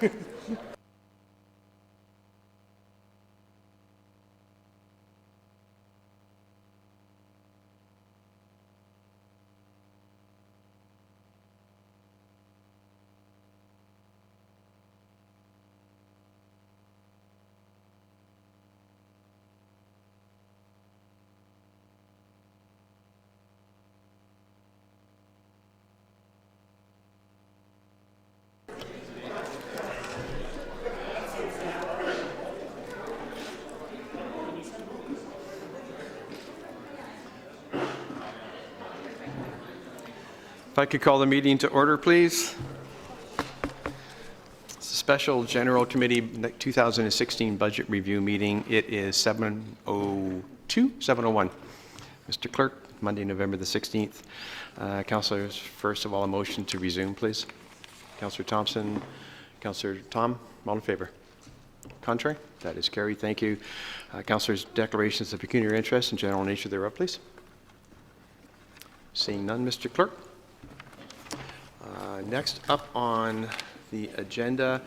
If I could call the meeting to order, please. It's a special General Committee 2016 Budget Review meeting. It is 7:01. Mr. Clerk, Monday, November the 16th. Councillors, first of all, a motion to resume, please. Councillor Thompson, Councillor Tom, all in favor? Contrary? That is carried. Thank you. Councillors, declarations of pecuniary interest and general nature thereof, please. Seeing none, Mr. Clerk. Next up on the agenda,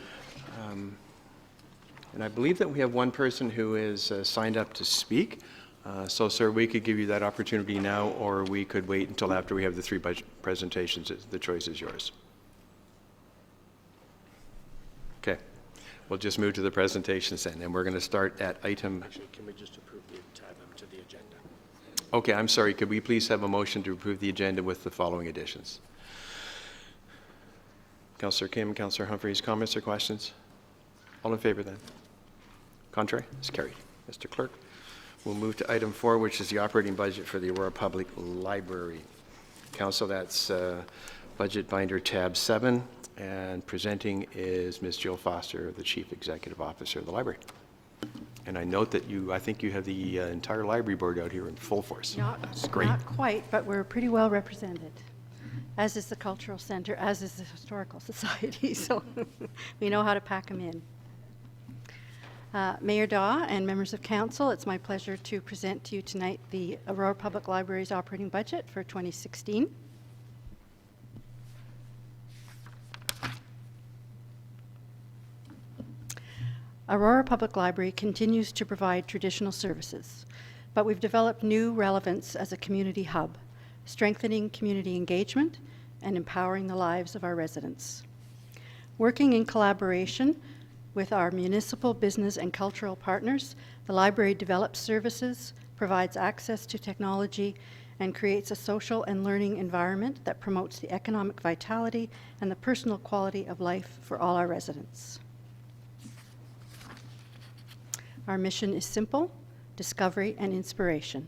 and I believe that we have one person who is signed up to speak. So, sir, we could give you that opportunity now, or we could wait until after we have the three budget presentations. The choice is yours. Okay. We'll just move to the presentations then, and we're going to start at item... Actually, can we just approve the tab to the agenda? Okay, I'm sorry. Could we please have a motion to approve the agenda with the following additions? Councillor Kim, Councillor Humphreys, comments or questions? All in favor then? Contrary? It's carried. Mr. Clerk, we'll move to item 4, which is the operating budget for the Aurora Public Library. Council, that's budget binder tab 7, and presenting is Ms. Jill Foster, the Chief Executive Officer of the library. And I note that I think you have the entire library board out here in full force. That's great. Not quite, but we're pretty well represented, as is the Cultural Center, as is the Historical Society, so we know how to pack them in. Mayor Daw and members of council, it's my pleasure to present to you tonight the Aurora Public Library's operating budget for 2016. Aurora Public Library continues to provide traditional services, but we've developed new relevance as a community hub, strengthening community engagement and empowering the lives of our residents. Working in collaboration with our municipal, business, and cultural partners, the library develops services, provides access to technology, and creates a social and learning environment that promotes the economic vitality and the personal quality of life for all our residents. Our mission is simple: discovery and inspiration.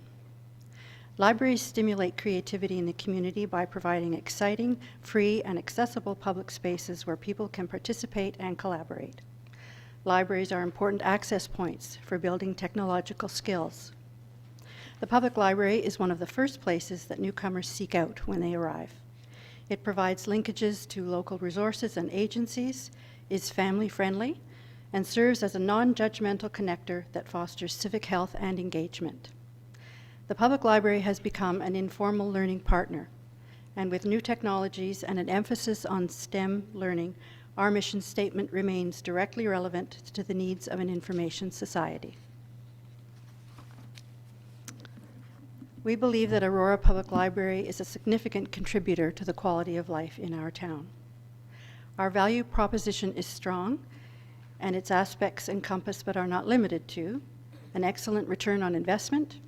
Libraries stimulate creativity in the community by providing exciting, free, and accessible public spaces where people can participate and collaborate. Libraries are important access points for building technological skills. The public library is one of the first places that newcomers seek out when they arrive. It provides linkages to local resources and agencies, is family-friendly, and serves as a non-judgmental connector that fosters civic health and engagement. The public library has become an informal learning partner, and with new technologies and an emphasis on STEM learning, our mission statement remains directly relevant to the needs of an information society. We believe that Aurora Public Library is a significant contributor to the quality of life in our town. Our value proposition is strong, and its aspects encompass but are not limited to an excellent return on investment,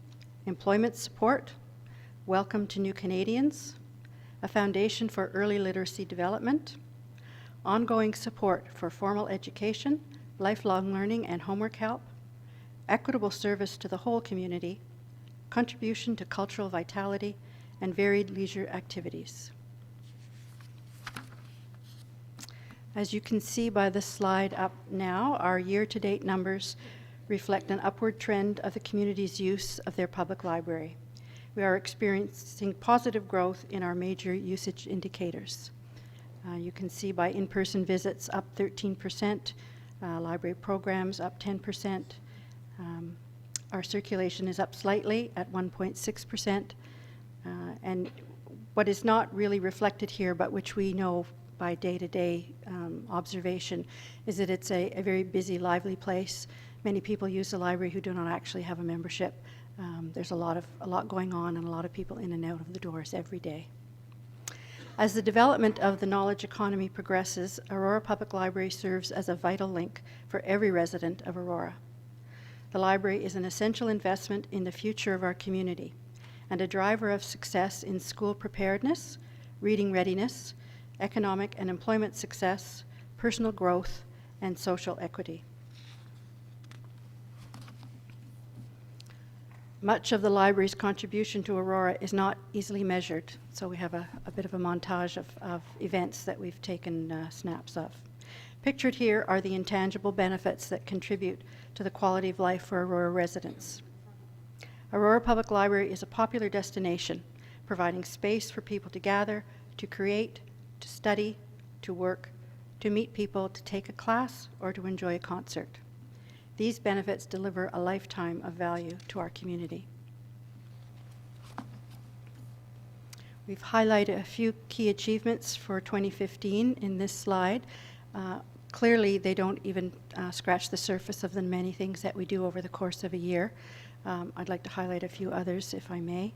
employment support, welcome to new Canadians, a foundation for early literacy development, ongoing support for formal education, lifelong learning and homework help, equitable service to the whole community, contribution to cultural vitality, and varied leisure activities. As you can see by the slide up now, our year-to-date numbers reflect an upward trend of the community's use of their public library. We are experiencing positive growth in our major usage indicators. You can see by in-person visits up 13%, library programs up 10%. Our circulation is up slightly at 1.6%. And what is not really reflected here, but which we know by day-to-day observation is that it's a very busy, lively place. Many people use the library who do not actually have a membership. There's a lot going on and a lot of people in and out of the doors every day. As the development of the knowledge economy progresses, Aurora Public Library serves as a vital link for every resident of Aurora. The library is an essential investment in the future of our community and a driver of success in school preparedness, reading readiness, economic and employment success, personal growth, and social equity. Much of the library's contribution to Aurora is not easily measured, so we have a bit of a montage of events that we've taken snaps of. Pictured here are the intangible benefits that contribute to the quality of life for Aurora residents. Aurora Public Library is a popular destination, providing space for people to gather, to create, to study, to work, to meet people, to take a class, or to enjoy a concert. These benefits deliver a lifetime of value to our community. We've highlighted a few key achievements for 2015 in this slide. Clearly, they don't even scratch the surface of the many things that we do over the course of a year. I'd like to highlight a few others, if I may.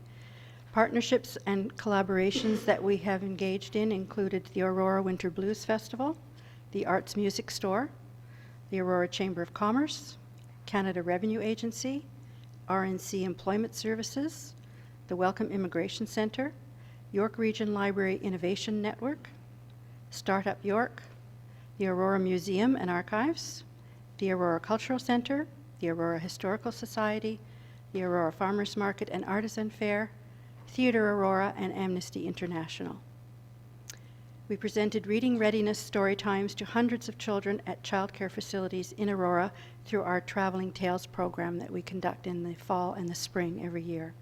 Partnerships and collaborations that we have engaged in included the Aurora Winter Blues Festival, the Arts Music Store, the Aurora Chamber of Commerce, Canada Revenue Agency, RNC Employment Services, the Welcome Immigration Centre, York Region Library Innovation Network, Startup York, the Aurora Museum and Archives, the Aurora Cultural Centre, the Aurora Historical Society, the Aurora Farmers Market and Artisan Fair, Theatre Aurora, and Amnesty International. We presented reading readiness story times to hundreds of children at childcare facilities in Aurora through our Traveling Tales program that we conduct in the fall and the spring every year.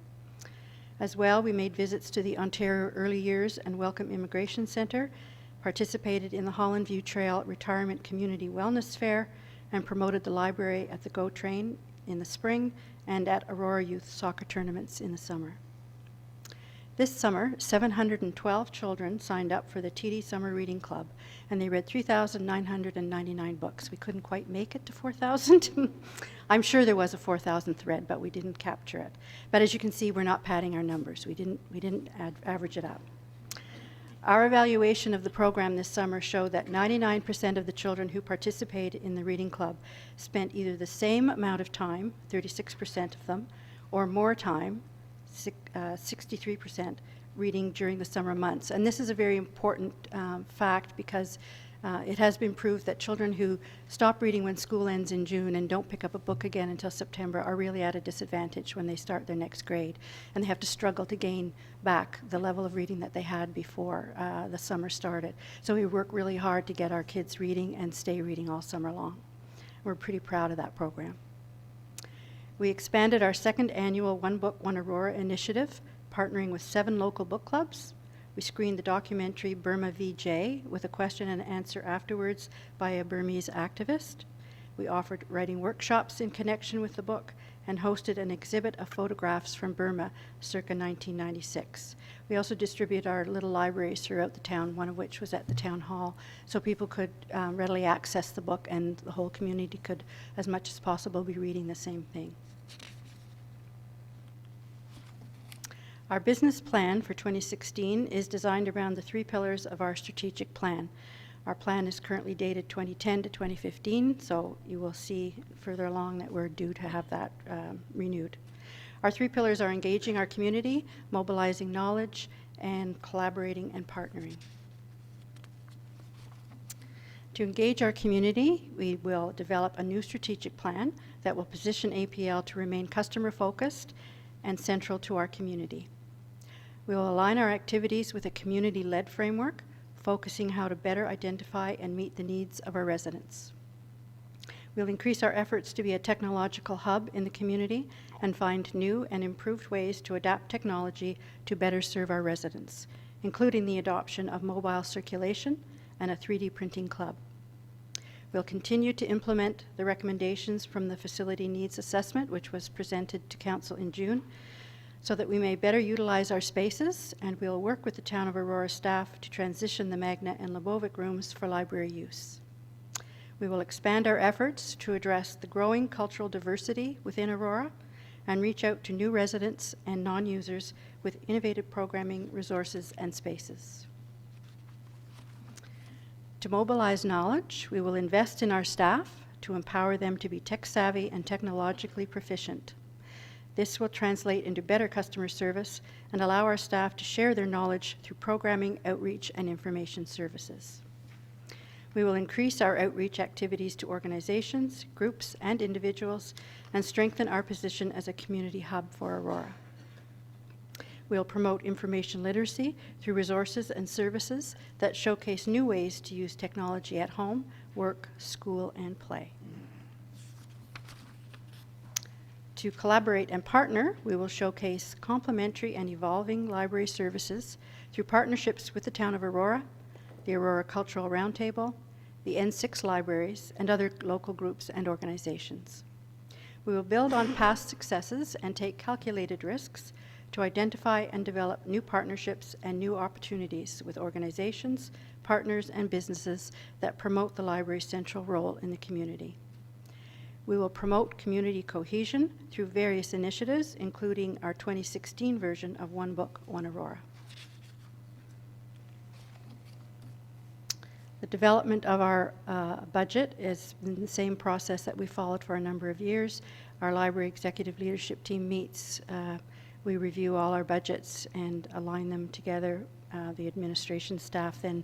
As well, we made visits to the Ontario Early Years and Welcome Immigration Centre, participated in the Holland View Trail Retirement Community Wellness Fair, and promoted the library at the GO Train in the spring and at Aurora Youth soccer tournaments in the summer. This summer, 712 children signed up for the TD Summer Reading Club, and they read 3,999 books. We couldn't quite make it to 4,000. I'm sure there was a 4,000th read, but we didn't capture it. But as you can see, we're not padding our numbers. We didn't average it up. Our evaluation of the program this summer showed that 99% of the children who participated in the reading club spent either the same amount of time, 36% of them, or more time, 63%, reading during the summer months. And this is a very important fact because it has been proved that children who stop reading when school ends in June and don't pick up a book again until September are really at a disadvantage when they start their next grade. And they have to struggle to gain back the level of reading that they had before the summer started. So we work really hard to get our kids reading and stay reading all summer long. We're pretty proud of that program. We expanded our second annual One Book, One Aurora initiative, partnering with 7 local book clubs. We screened the documentary Burma VJ with a question and answer afterwards by a Burmese activist. We offered writing workshops in connection with the book and hosted an exhibit of photographs from Burma circa 1996. We also distributed our little libraries throughout the town, one of which was at the town hall, so people could readily access the book and the whole community could, as much as possible, be reading the same thing. Our business plan for 2016 is designed around the 3 pillars of our strategic plan. Our plan is currently dated 2010 to 2015, so you will see further along that we're due to have that renewed. Our 3 pillars are engaging our community, mobilizing knowledge, and collaborating and partnering. To engage our community, we will develop a new strategic plan that will position APL to remain customer-focused and central to our community. We will align our activities with a community-led framework, focusing how to better identify and meet the needs of our residents. We'll increase our efforts to be a technological hub in the community and find new and improved ways to adapt technology to better serve our residents, including the adoption of mobile circulation and a 3D printing club. We'll continue to implement the recommendations from the Facility Needs Assessment, which was presented to Council in June. so that we may better utilize our spaces, and we'll work with the Town of Aurora staff to transition the Magna and Lebovic rooms for library use. We will expand our efforts to address the growing cultural diversity within Aurora and reach out to new residents and non-users with innovative programming, resources, and spaces. To mobilize knowledge, we will invest in our staff to empower them to be tech-savvy and technologically proficient. This will translate into better customer service and allow our staff to share their knowledge through programming, outreach, and information services. We will increase our outreach activities to organizations, groups, and individuals, and strengthen our position as a community hub for Aurora. We'll promote information literacy through resources and services that showcase new ways to use technology at home, work, school, and play. To collaborate and partner, we will showcase complementary and evolving library services through partnerships with the Town of Aurora, the Aurora Cultural Roundtable, the N6 libraries, and other local groups and organizations. We will build on past successes and take calculated risks to identify and develop new partnerships and new opportunities with organizations, partners, and businesses that promote the library's central role in the community. We will promote community cohesion through various initiatives, including our 2016 version of One Book, One Aurora. The development of our budget is in the same process that we followed for a number of years. Our library executive leadership team meets. We review all our budgets and align them together. The administration staff then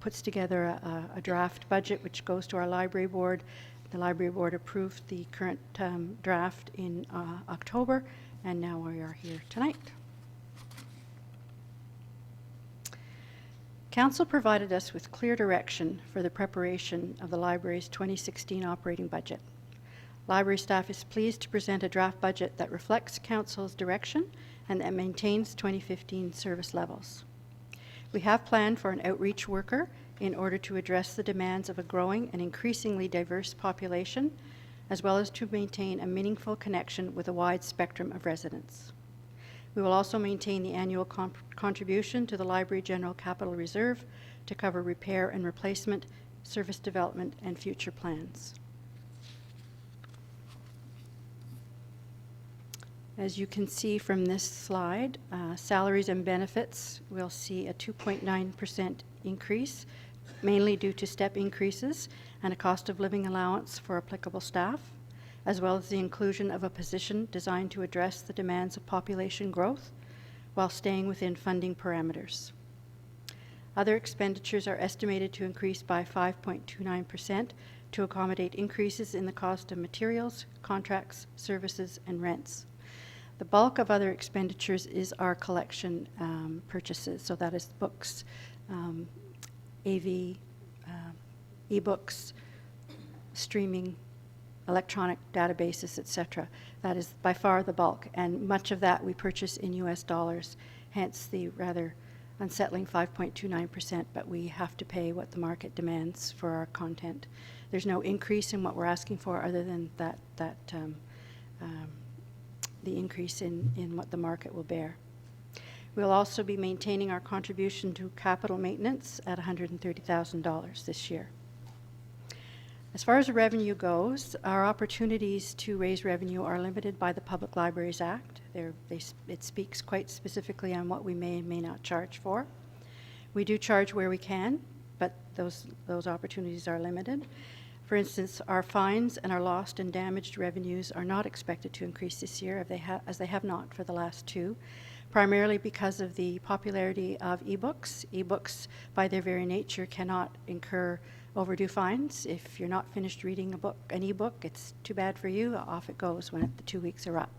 puts together a draft budget which goes to our library board. The library board approved the current draft in October, and now we are here tonight. Council provided us with clear direction for the preparation of the library's 2016 operating budget. Library staff is pleased to present a draft budget that reflects Council's direction and that maintains 2015 service levels. We have planned for an outreach worker in order to address the demands of a growing and increasingly diverse population, as well as to maintain a meaningful connection with a wide spectrum of residents. We will also maintain the annual contribution to the Library General Capital Reserve to cover repair and replacement, service development, and future plans. As you can see from this slide, salaries and benefits will see a 2.9% increase, mainly due to step increases and a cost of living allowance for applicable staff, as well as the inclusion of a position designed to address the demands of population growth while staying within funding parameters. Other expenditures are estimated to increase by 5.29% to accommodate increases in the cost of materials, contracts, services, and rents. The bulk of other expenditures is our collection purchases, so that is books, AV, e-books, streaming, electronic databases, etc. That is by far the bulk, and much of that we purchase in US dollars, hence the rather unsettling 5.29%, but we have to pay what the market demands for our content. There's no increase in what we're asking for other than the increase in what the market will bear. We'll also be maintaining our contribution to capital maintenance at $130,000 this year. As far as revenue goes, our opportunities to raise revenue are limited by the Public Libraries Act. It speaks quite specifically on what we may and may not charge for. We do charge where we can, but those opportunities are limited. For instance, our fines and our lost and damaged revenues are not expected to increase this year, as they have not for the last two, primarily because of the popularity of e-books. E-books, by their very nature, cannot incur overdue fines. If you're not finished reading an e-book, it's too bad for you. Off it goes when the 2 weeks are up.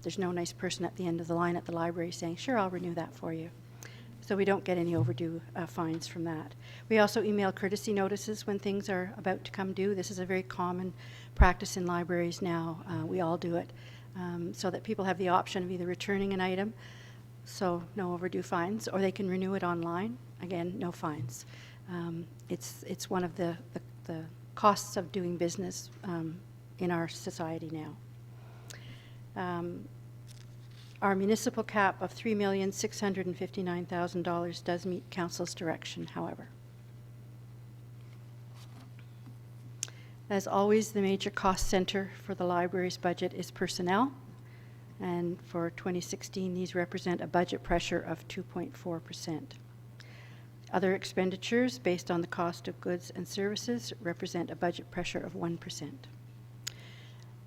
There's no nice person at the end of the line at the library saying, sure, I'll renew that for you. So we don't get any overdue fines from that. We also email courtesy notices when things are about to come due. This is a very common practice in libraries now. We all do it, so that people have the option of either returning an item, so no overdue fines, or they can renew it online. Again, no fines. It's one of the costs of doing business in our society now. Our municipal cap of $3,659,000 does meet Council's direction, however. As always, the major cost center for the library's budget is personnel, and for 2016, these represent a budget pressure of 2.4%. Other expenditures, based on the cost of goods and services, represent a budget pressure of 1%.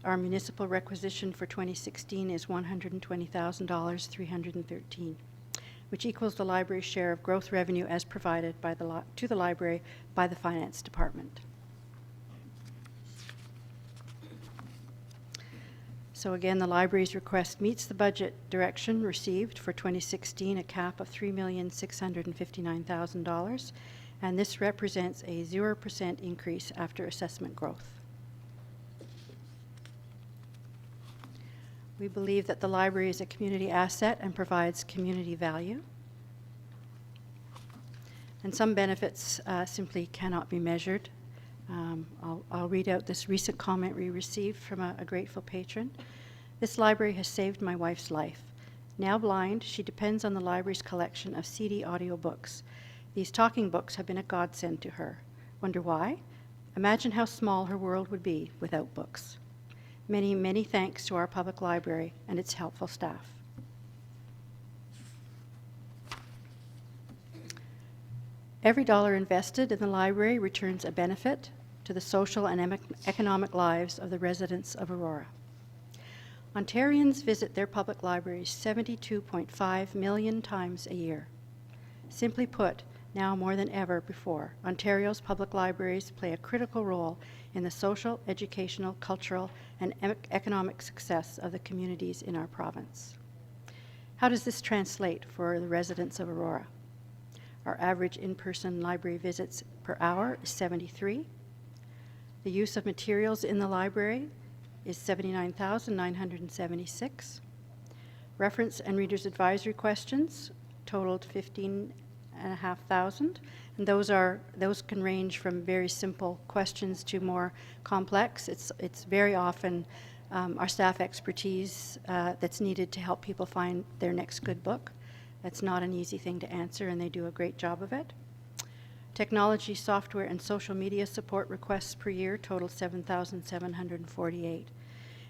Our municipal requisition for 2016 is $120,313, which equals the library's share of growth revenue as provided by to the library by the Finance Department. So again, the library's request meets the budget direction received for 2016, a cap of $3,659,000, and this represents a 0% increase after assessment growth. We believe that the library is a community asset and provides community value. And some benefits simply cannot be measured. I'll read out this recent comment we received from a grateful patron. This library has saved my wife's life. Now blind, she depends on the library's collection of CD audiobooks. These talking books have been a godsend to her. Wonder why? Imagine how small her world would be without books. Many, many thanks to our public library and its helpful staff. Every dollar invested in the library returns a benefit to the social and economic lives of the residents of Aurora. Ontarians visit their public libraries 72.5 million times a year. Simply put, now more than ever before, Ontario's public libraries play a critical role in the social, educational, cultural, and economic success of the communities in our province. How does this translate for the residents of Aurora? Our average in-person library visits per hour is 73. The use of materials in the library is 79,976. Reference and reader's advisory questions totaled 15,500, and those can range from very simple questions to more complex. It's very often our staff expertise that's needed to help people find their next good book. That's not an easy thing to answer, and they do a great job of it. Technology, software, and social media support requests per year total 7,748.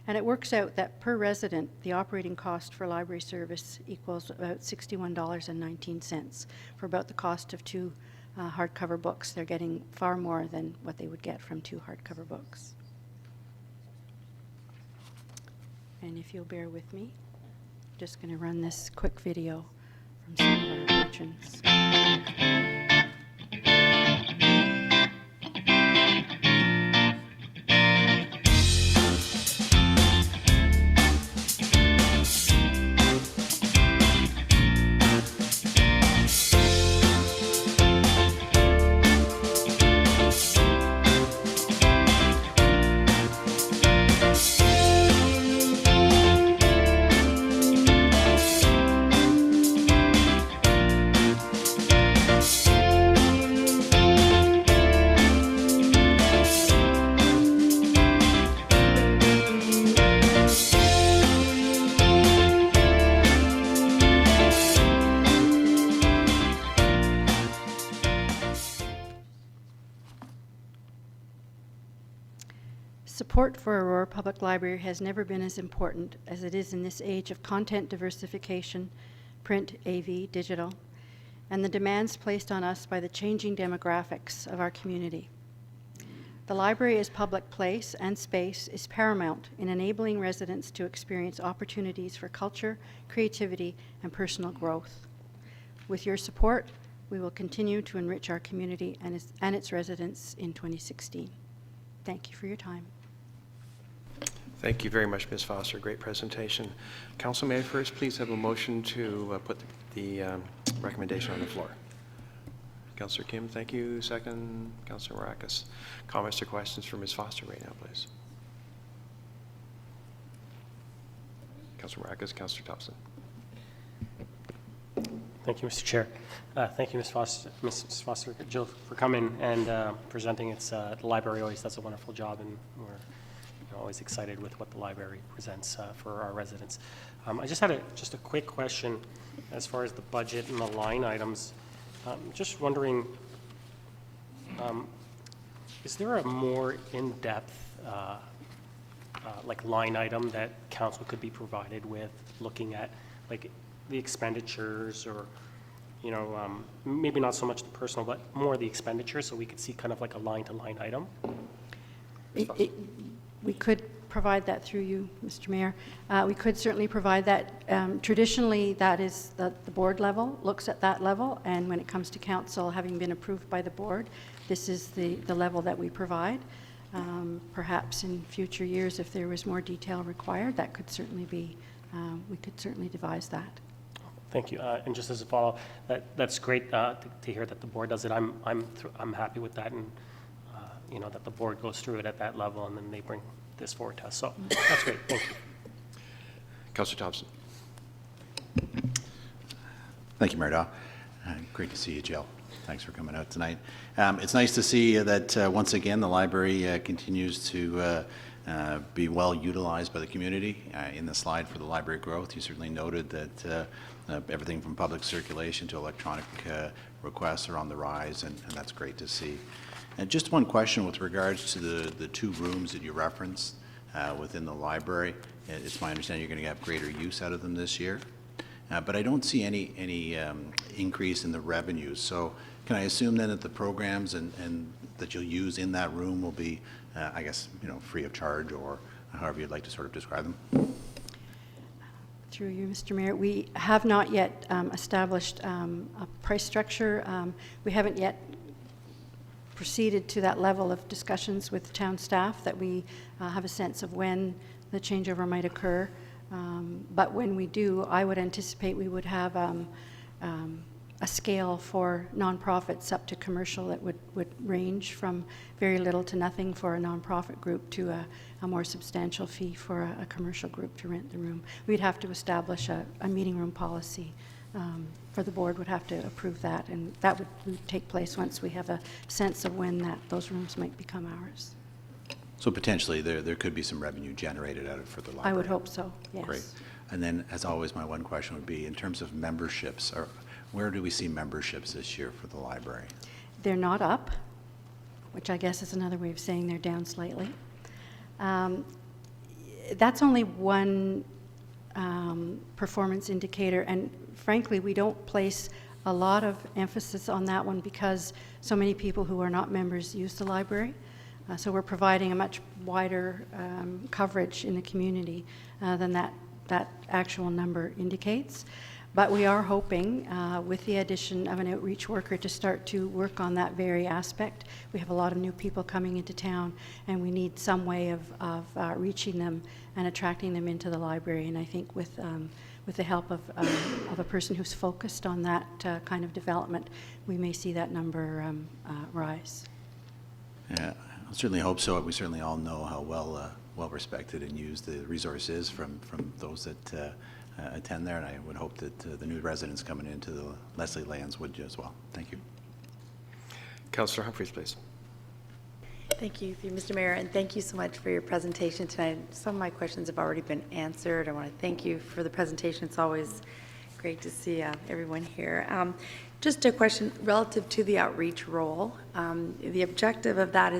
And it works out that per resident, the operating cost for library service equals about $61.19 for about the cost of two hardcover books. They're getting far more than what they would get from two hardcover books. And if you'll bear with me, I'm just going to run this quick video from some of our patrons. Support for Aurora Public Library has never been as important as it is in this age of content diversification, print, AV, digital, and the demands placed on us by the changing demographics of our community. The library as public place and space is paramount in enabling residents to experience opportunities for culture, creativity, and personal growth. With your support, we will continue to enrich our community and its residents in 2016. Thank you for your time. Thank you very much, Ms. Foster. Great presentation. Council, may I first please have a motion to put the recommendation on the floor? Councillor Kim, thank you. Second, Councillor Maracas. Comments or questions for Ms. Foster right now, please? Councillor Maracas, Councillor Thompson. Thank you, Mr. Chair. Thank you, Ms. Foster, Jill, for coming and presenting. The library always does a wonderful job, and we're always excited with what the library presents for our residents. I just had just a quick question as far as the budget and the line items. Just wondering, is there a more in-depth like line item that council could be provided with, looking at like the expenditures, or maybe not so much the personal, but more the expenditures, so we could see kind of like a line-to-line item? We could provide that through you, Mr. Mayor. We could certainly provide that. Traditionally, that is the board level, looks at that level, and when it comes to council having been approved by the board, this is the level that we provide. Perhaps in future years, if there was more detail required, that could certainly be, we could certainly devise that. Thank you. And just as a follow, that's great to hear that the board does it. I'm happy with that, and that the board goes through it at that level, and then they bring this forward to us. So that's great. Thank you. Councillor Thompson. Thank you, Mayor Daw. Great to see you, Jill. Thanks for coming out tonight. It's nice to see that once again the library continues to be well utilized by the community. In the slide for the library growth, you certainly noted that everything from public circulation to electronic requests are on the rise, and that's great to see. And just one question with regards to the two rooms that you referenced within the library. It's my understanding you're going to have greater use out of them this year, but I don't see any increase in the revenues. So can I assume then that the programs and that you'll use in that room will be, I guess, free of charge, or however you'd like to sort of describe them? Through you, Mr. Mayor, we have not yet established a price structure. We haven't yet proceeded to that level of discussions with town staff that we have a sense of when the changeover might occur. But when we do, I would anticipate we would have a scale for nonprofits up to commercial that would range from very little to nothing for a nonprofit group to a more substantial fee for a commercial group to rent the room. We'd have to establish a meeting room policy. For the board would have to approve that, and that would take place once we have a sense of when those rooms might become ours. So potentially there could be some revenue generated out of it for the library. I would hope so, yes. Great. And then, as always, my one question would be, in terms of memberships, where do we see memberships this year for the library? They're not up, which I guess is another way of saying they're down slightly. That's only one performance indicator, and frankly, we don't place a lot of emphasis on that one because so many people who are not members use the library. So we're providing a much wider coverage in the community than that actual number indicates. But we are hoping, with the addition of an outreach worker, to start to work on that very aspect. We have a lot of new people coming into town, and we need some way of reaching them and attracting them into the library. And I think with the help of a person who's focused on that kind of development, we may see that number rise. Yeah, I certainly hope so. We certainly all know how well respected and used the resource is from those that attend there, and I would hope that the new residents coming into the Leslie lands would as well. Thank you. Councillor Humphreys, please. Thank you, Mr. Mayor, and thank you so much for your presentation tonight. Some of my questions have already been answered. I want to thank you for the presentation. It's always great to see everyone here. Just a question relative to the outreach role. The objective of that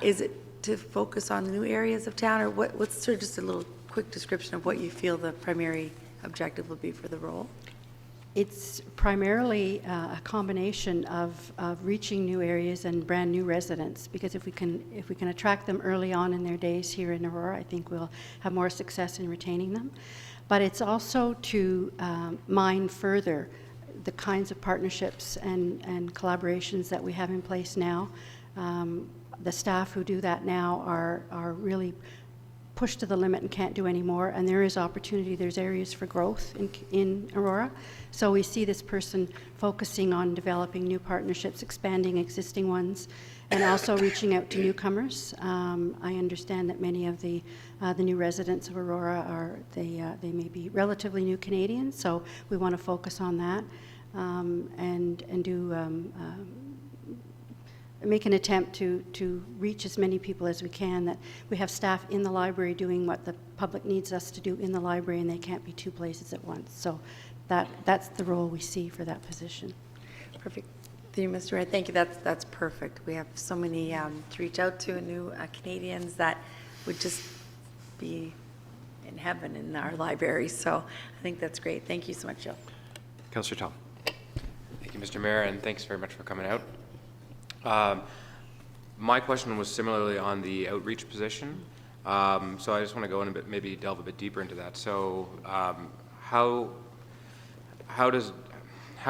is it to focus on the new areas of town, or what's sort of just a little quick description of what you feel the primary objective would be for the role? It's primarily a combination of reaching new areas and brand new residents, because if we can attract them early on in their days here in Aurora, I think we'll have more success in retaining them. But it's also to mine further the kinds of partnerships and collaborations that we have in place now. The staff who do that now are really pushed to the limit and can't do any more, and there is opportunity, there's areas for growth in Aurora. So we see this person focusing on developing new partnerships, expanding existing ones, and also reaching out to newcomers. I understand that many of the new residents of Aurora they may be relatively new Canadians, so we want to focus on that and do make an attempt to reach as many people as we can, that we have staff in the library doing what the public needs us to do in the library, and they can't be two places at once. So that's the role we see for that position. Perfect. Through you, Mr. Mayor. Thank you. That's perfect. We have so many to reach out to, new Canadians that would just be in heaven in our library. So I think that's great. Thank you so much, Jill. Councillor Tom. Thank you, Mr. Mayor, and thanks very much for coming out. My question was similarly on the outreach position. So I just want to go in a bit, maybe delve a bit deeper into that. So how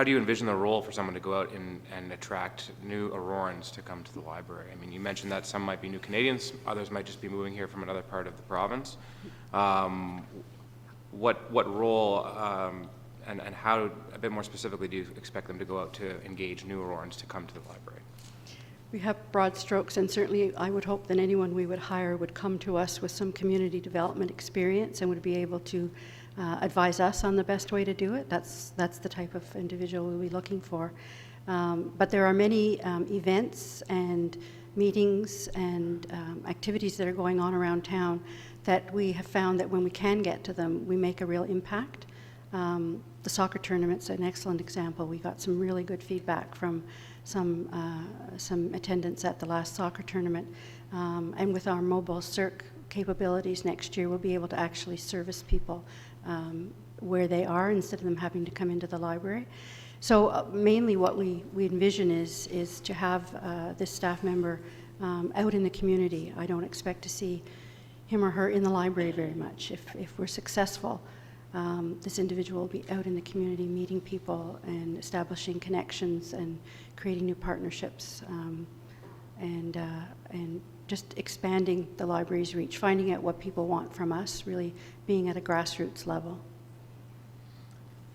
do you envision the role for someone to go out and attract new Aurorans to come to the library? I mean, you mentioned that some might be new Canadians, others might just be moving here from another part of the province. What role and how, a bit more specifically, do you expect them to go out to engage new Aurorans to come to the library? We have broad strokes, and certainly I would hope that anyone we would hire would come to us with some community development experience and would be able to advise us on the best way to do it. That's the type of individual we'll be looking for. But there are many events and meetings and activities that are going on around town that we have found that when we can get to them, we make a real impact. The soccer tournament's an excellent example. We got some really good feedback from some attendants at the last soccer tournament. And with our mobile circ capabilities next year, we'll be able to actually service people where they are instead of them having to come into the library. So mainly what we envision is to have this staff member out in the community. I don't expect to see him or her in the library very much. If we're successful, this individual will be out in the community meeting people and establishing connections and creating new partnerships and just expanding the library's reach, finding out what people want from us, really being at a grassroots level.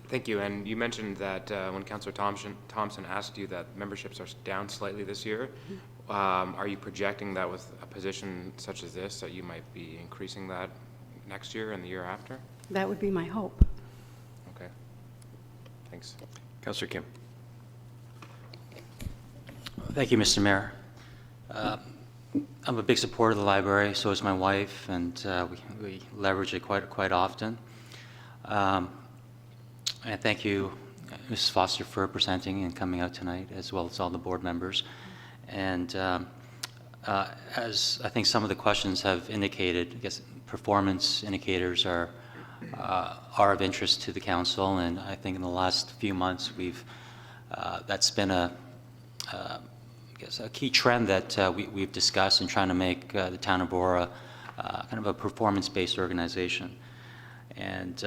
Thank you. And you mentioned that when Councillor Thompson asked you that memberships are down slightly this year, are you projecting that with a position such as this, that you might be increasing that next year and the year after? That would be my hope. Okay. Thanks. Councillor Kim. Thank you, Mr. Mayor. I'm a big supporter of the library, so is my wife, and we leverage it quite often. And thank you, Mrs. Foster, for presenting and coming out tonight, as well as all the board members. And as I think some of the questions have indicated, I guess performance indicators are of interest to the council, and I think in the last few months that's been a key trend that we've discussed in trying to make the town of Aurora kind of a performance-based organization. And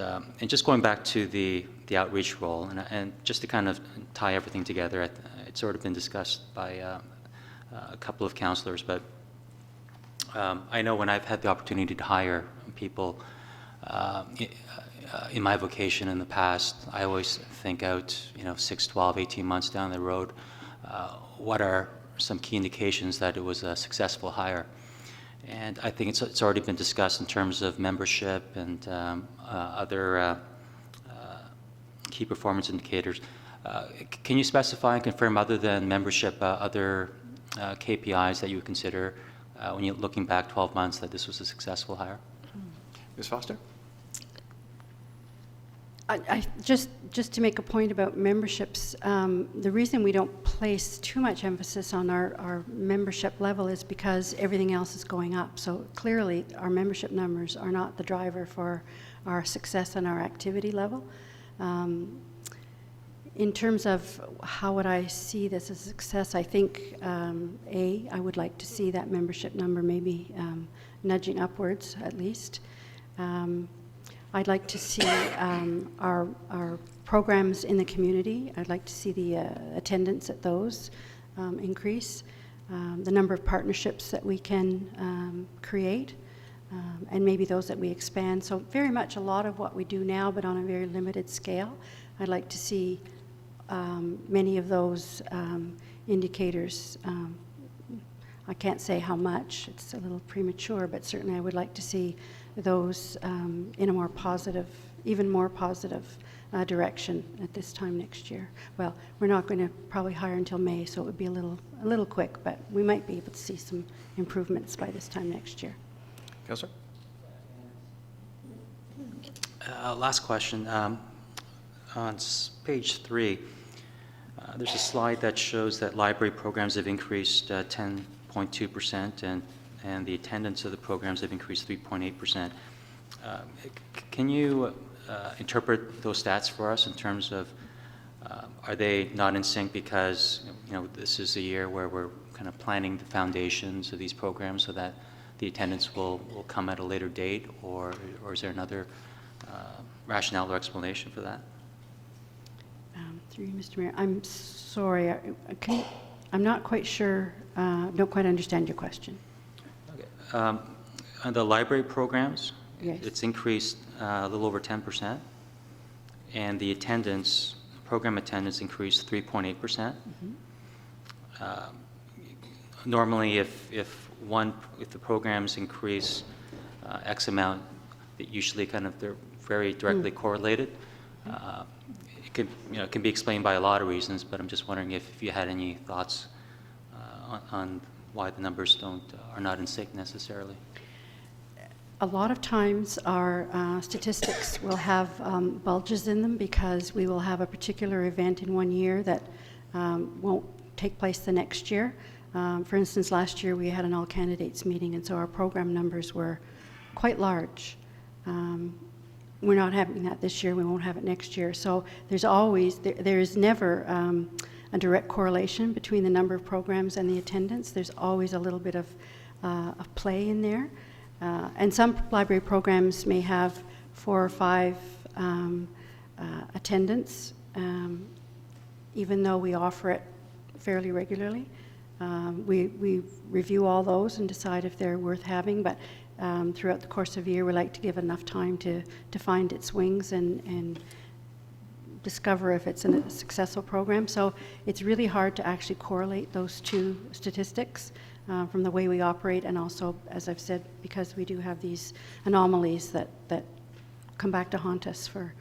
just going back to the outreach role, and just to kind of tie everything together, it's sort of been discussed by a couple of councillors, but I know when I've had the opportunity to hire people in my vocation in the past, I always think out, 6, 12, 18 months down the road, what are some key indications that it was a successful hire. And I think it's already been discussed in terms of membership and other key performance indicators. Can you specify and confirm, other than membership, other KPIs that you would consider when you're looking back 12 months, that this was a successful hire? Ms. Foster? Just to make a point about memberships, the reason we don't place too much emphasis on our membership level is because everything else is going up. So clearly our membership numbers are not the driver for our success and our activity level. In terms of how would I see this as a success, I think, I would like to see that membership number maybe nudging upwards at least. I'd like to see our programs in the community. I'd like to see the attendance at those increase, the number of partnerships that we can create, and maybe those that we expand. So very much a lot of what we do now, but on a very limited scale. I'd like to see many of those indicators. I can't say how much, it's a little premature, but certainly I would like to see those in a more positive, even more positive direction at this time next year. Well, we're not going to probably hire until May, so it would be a little quick, but we might be able to see some improvements by this time next year. Councillor? Last question. On page 3, there's a slide that shows that library programs have increased 10.2%, and the attendance of the programs have increased 3.8%. Can you interpret those stats for us in terms of, are they not in sync because, this is a year where we're kind of planning the foundations of these programs so that the attendance will come at a later date, or is there another rationale or explanation for that? Through you, Mr. Mayor, I'm sorry, I'm not quite sure, don't quite understand your question. Okay. On the library programs, Yes. it's increased a little over 10%, and the attendance, program attendance increased 3.8%. Normally, if the programs increase X amount, it usually they're very directly correlated. It can be explained by a lot of reasons, but I'm just wondering if you had any thoughts on why the numbers are not in sync necessarily. A lot of times our statistics will have bulges in them because we will have a particular event in one year that won't take place the next year. For instance, last year we had an all-candidates meeting, and so our program numbers were quite large. We're not having that this year. We won't have it next year. So there's always, there is never a direct correlation between the number of programs and the attendance. There's always a little bit of play in there. And some library programs may have 4 or 5 attendance, even though we offer it fairly regularly. We review all those and decide if they're worth having, but throughout the course of the year, we like to give enough time to find its wings and discover if it's a successful program. So it's really hard to actually correlate those two statistics from the way we operate, and also, as I've said, because we do have these anomalies that come back to haunt us for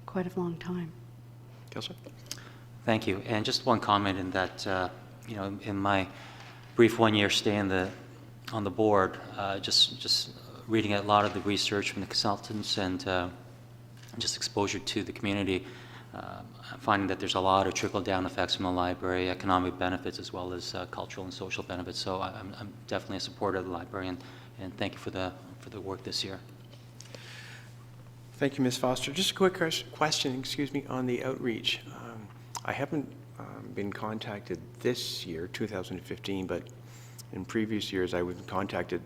quite a long time. Councillor? Thank you. And just one comment in that, in my brief one-year stay on the board, just reading a lot of the research from the consultants and just exposure to the community, I'm finding that there's a lot of trickle-down effects from the library, economic benefits as well as cultural and social benefits. So I'm definitely a supporter of the library, and thank you for the work this year. Thank you, Ms. Foster. Just a quick question, on the outreach. I haven't been contacted this year, 2015, but in previous years I was contacted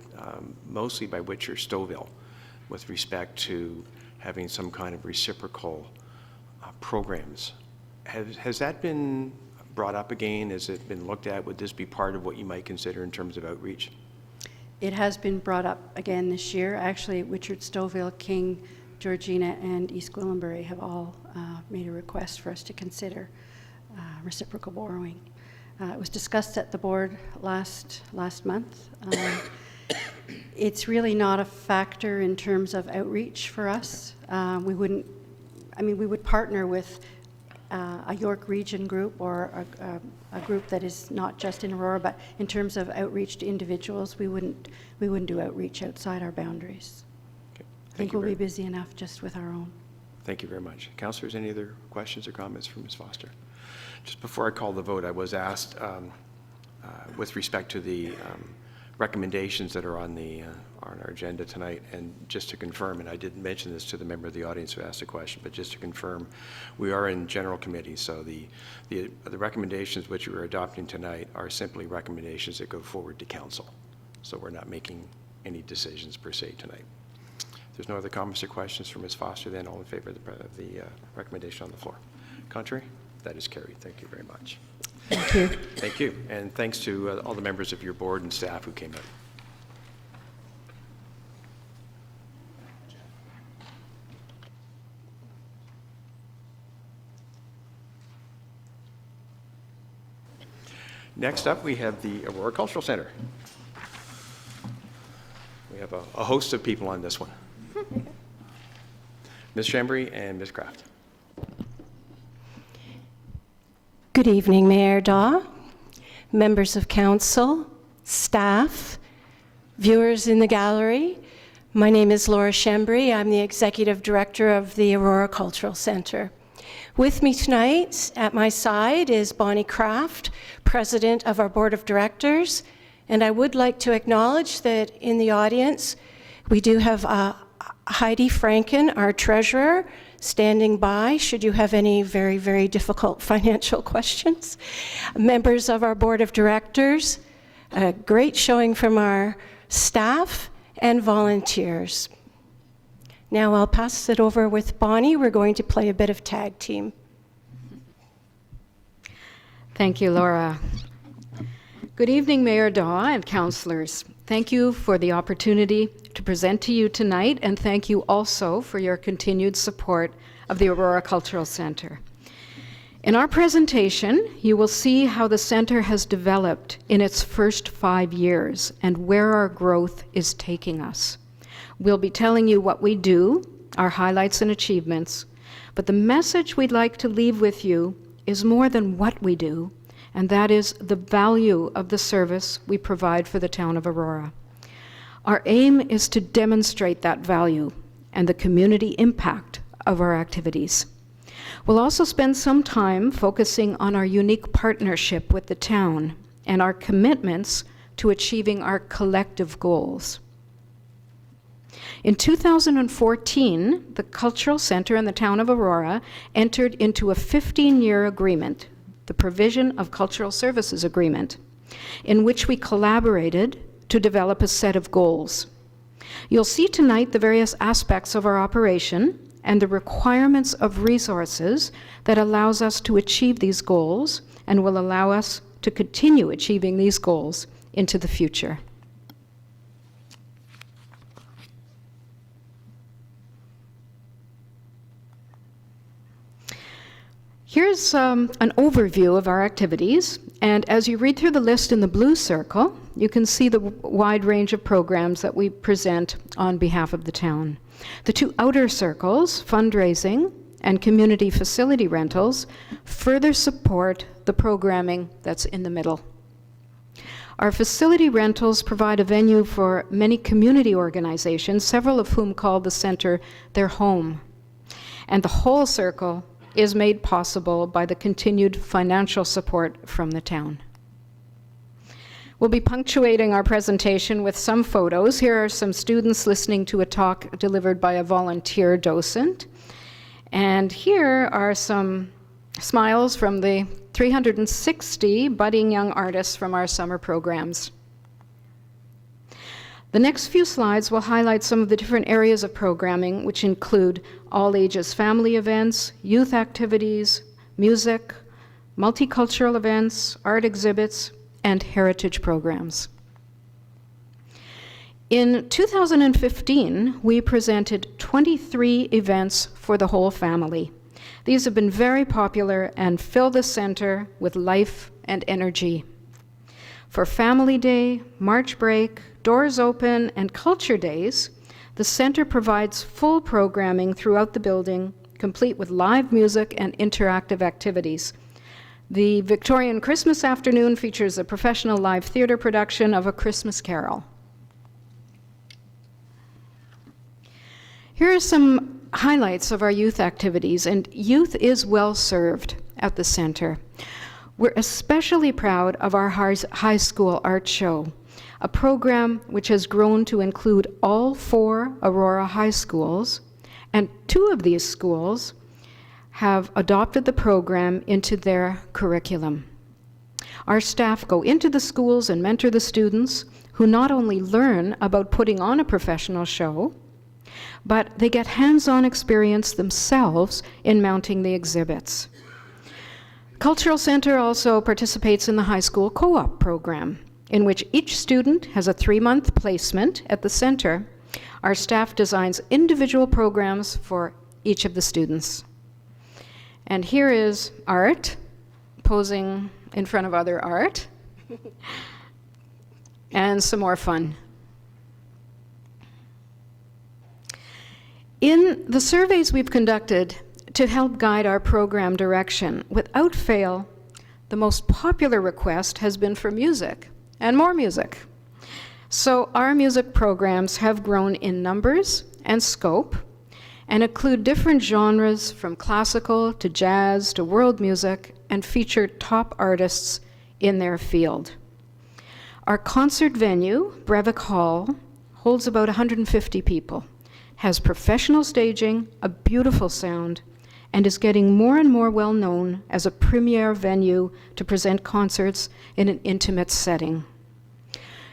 mostly by Witcher Stouffville with respect to having some kind of reciprocal programs. Has that been brought up again? Has it been looked at? Would this be part of what you might consider in terms of outreach? It has been brought up again this year. Actually, Witcher Stouffville, King, Georgina, and East Gwillimbury have all made a request for us to consider reciprocal borrowing. It was discussed at the board last month. It's really not a factor in terms of outreach for us. We would partner with a York Region group or a group that is not just in Aurora, but in terms of outreach to individuals, we wouldn't do outreach outside our boundaries. Okay. I think we'll be busy enough just with our own. Thank you very much. Councillors, any other questions or comments from Ms. Foster? Just before I call the vote, I was asked with respect to the recommendations that are on our agenda tonight, and just to confirm, and I didn't mention this to the member of the audience who asked the question, but just to confirm, we are in general committee, so the recommendations which we are adopting tonight are simply recommendations that go forward to council. So we're not making any decisions per se tonight. If there's no other comments or questions for Ms. Foster, then all in favor of the recommendation on the floor. Contrary? That is carried. Thank you very much. Thank you. Thank you, and thanks to all the members of your board and staff who came out. Next up, we have the Aurora Cultural Center. We have a host of people on this one. Ms. Chambry and Ms. Kraft. Good evening, Mayor Daw, members of council, staff, viewers in the gallery. My name is Laura Chambry. I'm the Executive Director of the Aurora Cultural Centre. With me tonight at my side is Bonnie Kraft, President of our Board of Directors, and I would like to acknowledge that in the audience we do have Heidi Franken, our Treasurer, standing by should you have any very, very difficult financial questions. Members of our Board of Directors, a great showing from our staff and volunteers. Now I'll pass it over with Bonnie. We're going to play a bit of tag team. Thank you, Laura. Good evening, Mayor Daw and councillors. Thank you for the opportunity to present to you tonight, and thank you also for your continued support of the Aurora Cultural Centre. In our presentation, you will see how the centre has developed in its first 5 years and where our growth is taking us. We'll be telling you what we do, our highlights and achievements, but the message we'd like to leave with you is more than what we do, and that is the value of the service we provide for the town of Aurora. Our aim is to demonstrate that value and the community impact of our activities. We'll also spend some time focusing on our unique partnership with the town and our commitments to achieving our collective goals. In 2014, the Cultural Centre and the town of Aurora entered into a 15-year agreement, the Provision of Cultural Services Agreement, in which we collaborated to develop a set of goals. You'll see tonight the various aspects of our operation and the requirements of resources that allows us to achieve these goals and will allow us to continue achieving these goals into the future. Here's an overview of our activities, and as you read through the list in the blue circle, you can see the wide range of programs that we present on behalf of the town. The two outer circles, fundraising and community facility rentals, further support the programming that's in the middle. Our facility rentals provide a venue for many community organizations, several of whom call the centre their home. And the whole circle is made possible by the continued financial support from the town. We'll be punctuating our presentation with some photos. Here are some students listening to a talk delivered by a volunteer docent. And here are some smiles from the 360 budding young artists from our summer programs. The next few slides will highlight some of the different areas of programming, which include all ages family events, youth activities, music, multicultural events, art exhibits, and heritage programs. In 2015, we presented 23 events for the whole family. These have been very popular and fill the center with life and energy. For Family Day, March Break, Doors Open, and Culture Days, the center provides full programming throughout the building, complete with live music and interactive activities. The Victorian Christmas afternoon features a professional live theater production of A Christmas Carol. Here are some highlights of our youth activities, and youth is well served at the center. We're especially proud of our high school art show, a program which has grown to include all 4 Aurora high schools, and 2 of these schools have adopted the program into their curriculum. Our staff go into the schools and mentor the students, who not only learn about putting on a professional show, but they get hands-on experience themselves in mounting the exhibits. Cultural Center also participates in the high school co-op program, in which each student has a 3-month placement at the center. Our staff designs individual programs for each of the students. And here is art, posing in front of other art, and some more fun. In the surveys we've conducted to help guide our program direction, without fail, the most popular request has been for music and more music. So our music programs have grown in numbers and scope and include different genres from classical to jazz to world music and feature top artists in their field. Our concert venue, Breivik Hall, holds about 150 people, has professional staging, a beautiful sound, and is getting more and more well known as a premier venue to present concerts in an intimate setting.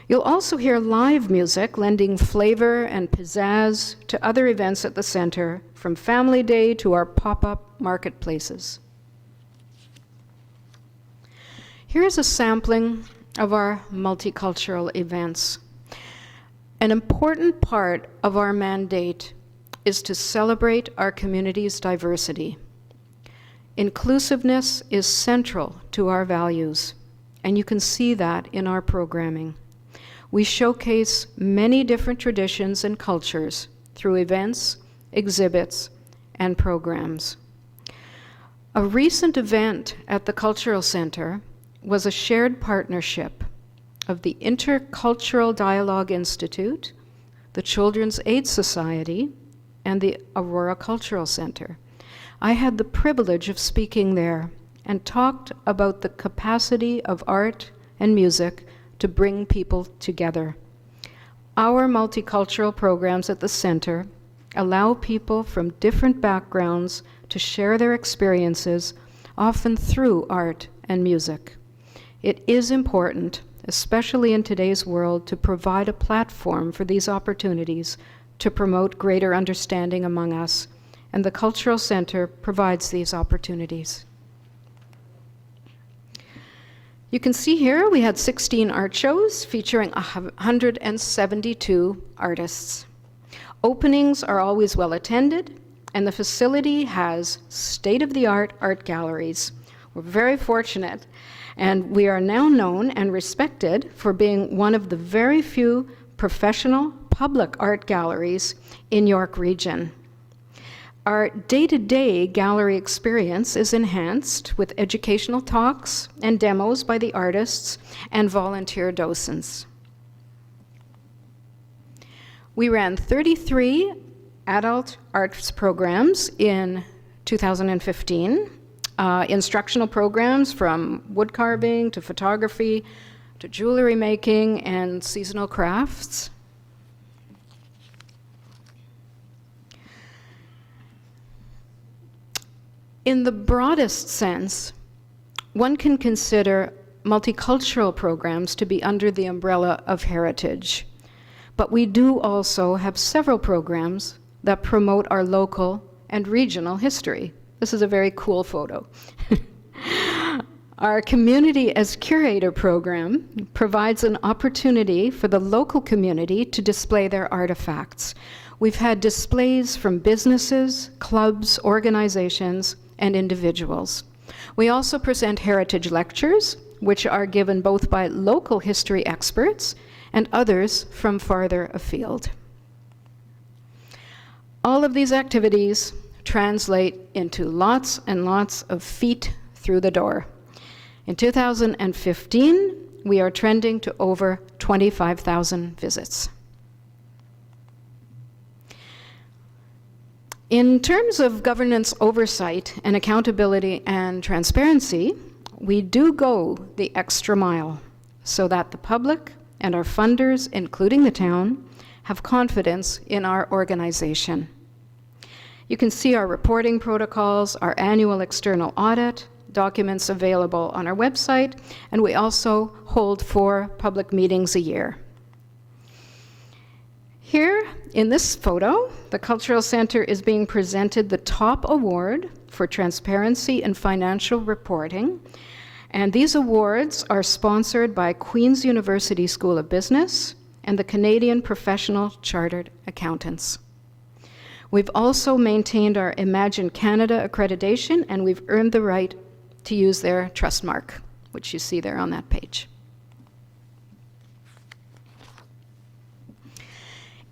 You'll also hear live music lending flavor and pizzazz to other events at the center, from Family Day to our pop-up marketplaces. Here's a sampling of our multicultural events. An important part of our mandate is to celebrate our community's diversity. Inclusiveness is central to our values, and you can see that in our programming. We showcase many different traditions and cultures through events, exhibits, and programs. A recent event at the Cultural Center was a shared partnership of the Intercultural Dialogue Institute, the Children's Aid Society, and the Aurora Cultural Center. I had the privilege of speaking there and talked about the capacity of art and music to bring people together. Our multicultural programs at the center allow people from different backgrounds to share their experiences, often through art and music. It is important, especially in today's world, to provide a platform for these opportunities to promote greater understanding among us, and the Cultural Center provides these opportunities. You can see here we had 16 art shows featuring 172 artists. Openings are always well attended, and the facility has state-of-the-art art galleries. We're very fortunate, and we are now known and respected for being one of the very few professional public art galleries in York Region. Our day-to-day gallery experience is enhanced with educational talks and demos by the artists and volunteer docents. We ran 33 adult arts programs in 2015, instructional programs from wood carving to photography to jewelry making and seasonal crafts. In the broadest sense, one can consider multicultural programs to be under the umbrella of heritage. But we do also have several programs that promote our local and regional history. This is a very cool photo. Our Community as Curator program provides an opportunity for the local community to display their artifacts. We've had displays from businesses, clubs, organizations, and individuals. We also present heritage lectures, which are given both by local history experts and others from farther afield. All of these activities translate into lots and lots of feet through the door. In 2015, we are trending to over 25,000 visits. In terms of governance oversight and accountability and transparency, we do go the extra mile so that the public and our funders, including the town, have confidence in our organization. You can see our reporting protocols, our annual external audit, documents available on our website, and we also hold 4 public meetings a year. Here, in this photo, the Cultural Center is being presented the top award for transparency and financial reporting. And these awards are sponsored by Queen's University School of Business and the Canadian Professional Chartered Accountants. We've also maintained our Imagine Canada accreditation, and we've earned the right to use their trust mark, which you see there on that page.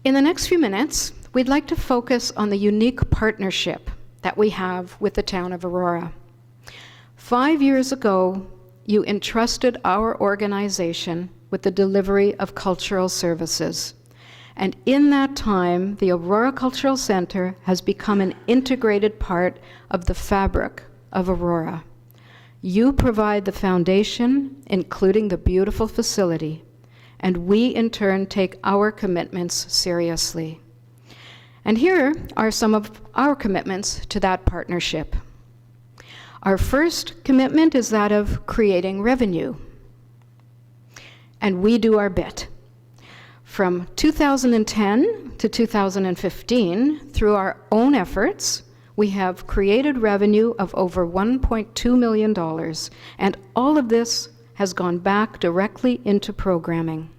In the next few minutes, we'd like to focus on the unique partnership that we have with the town of Aurora. 5 years ago, you entrusted our organization with the delivery of cultural services. And in that time, the Aurora Cultural Center has become an integrated part of the fabric of Aurora. You provide the foundation, including the beautiful facility, and we in turn take our commitments seriously. And here are some of our commitments to that partnership. Our first commitment is that of creating revenue. And we do our bit. From 2010 to 2015, through our own efforts, we have created revenue of over $1.2 million, and all of this has gone back directly into programming.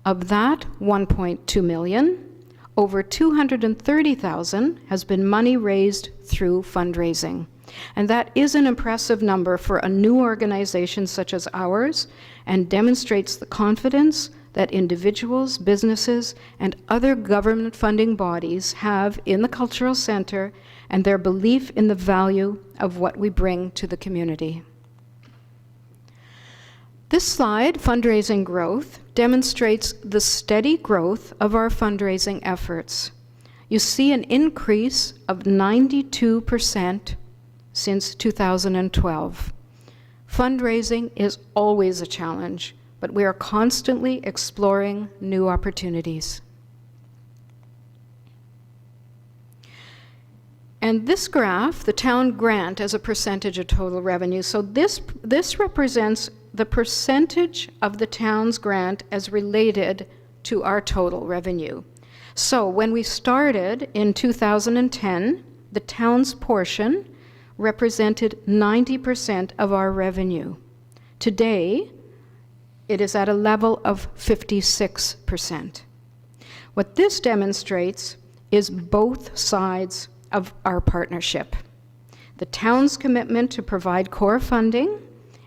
Of that $1.2 million, over $230,000 has been money raised through fundraising. And that is an impressive number for a new organization such as ours, and demonstrates the confidence that individuals, businesses, and other government funding bodies have in the Cultural Center and their belief in the value of what we bring to the community. This slide, Fundraising Growth, demonstrates the steady growth of our fundraising efforts. You see an increase of 92% since 2012. Fundraising is always a challenge, but we are constantly exploring new opportunities. And this graph, the town grant as a percentage of total revenue, so this represents the percentage of the town's grant as related to our total revenue. So when we started in 2010, the town's portion represented 90% of our revenue. Today, it is at a level of 56%. What this demonstrates is both sides of our partnership. The town's commitment to provide core funding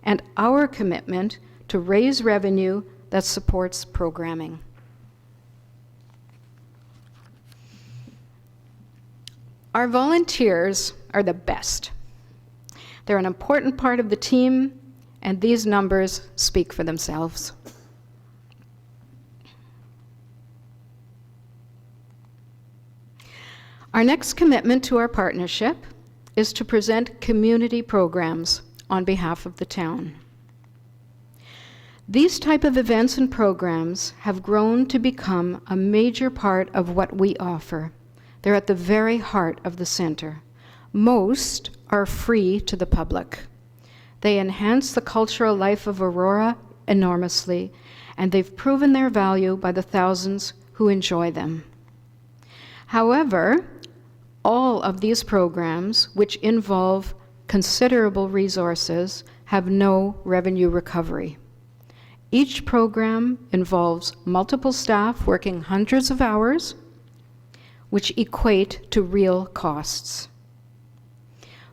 and our commitment to raise revenue that supports programming. Our volunteers are the best. They're an important part of the team, and these numbers speak for themselves. Our next commitment to our partnership is to present community programs on behalf of the town. These type of events and programs have grown to become a major part of what we offer. They're at the very heart of the center. Most are free to the public. They enhance the cultural life of Aurora enormously, and they've proven their value by the thousands who enjoy them. However, all of these programs, which involve considerable resources, have no revenue recovery. Each program involves multiple staff working hundreds of hours, which equate to real costs.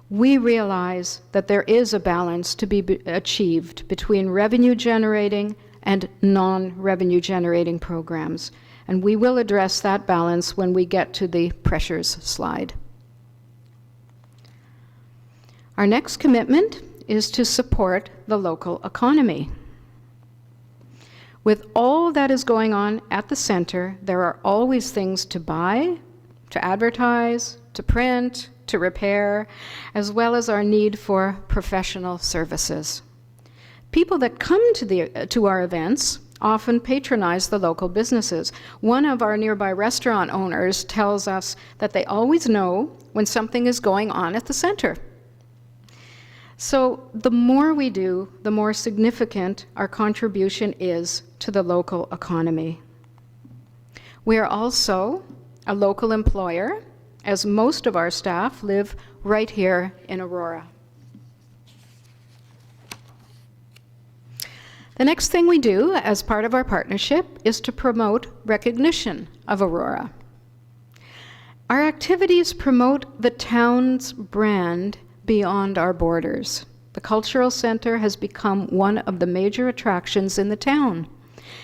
We realize that there is a balance to be achieved between revenue generating and non-revenue generating programs, and we will address that balance when we get to the pressures slide. Our next commitment is to support the local economy. With all that is going on at the center, there are always things to buy, to advertise, to print, to repair, as well as our need for professional services. People that come to our events often patronize the local businesses. One of our nearby restaurant owners tells us that they always know when something is going on at the center. So the more we do, the more significant our contribution is to the local economy. We are also a local employer, as most of our staff live right here in Aurora. The next thing we do as part of our partnership is to promote recognition of Aurora. Our activities promote the town's brand beyond our borders. The Cultural Center has become one of the major attractions in the town.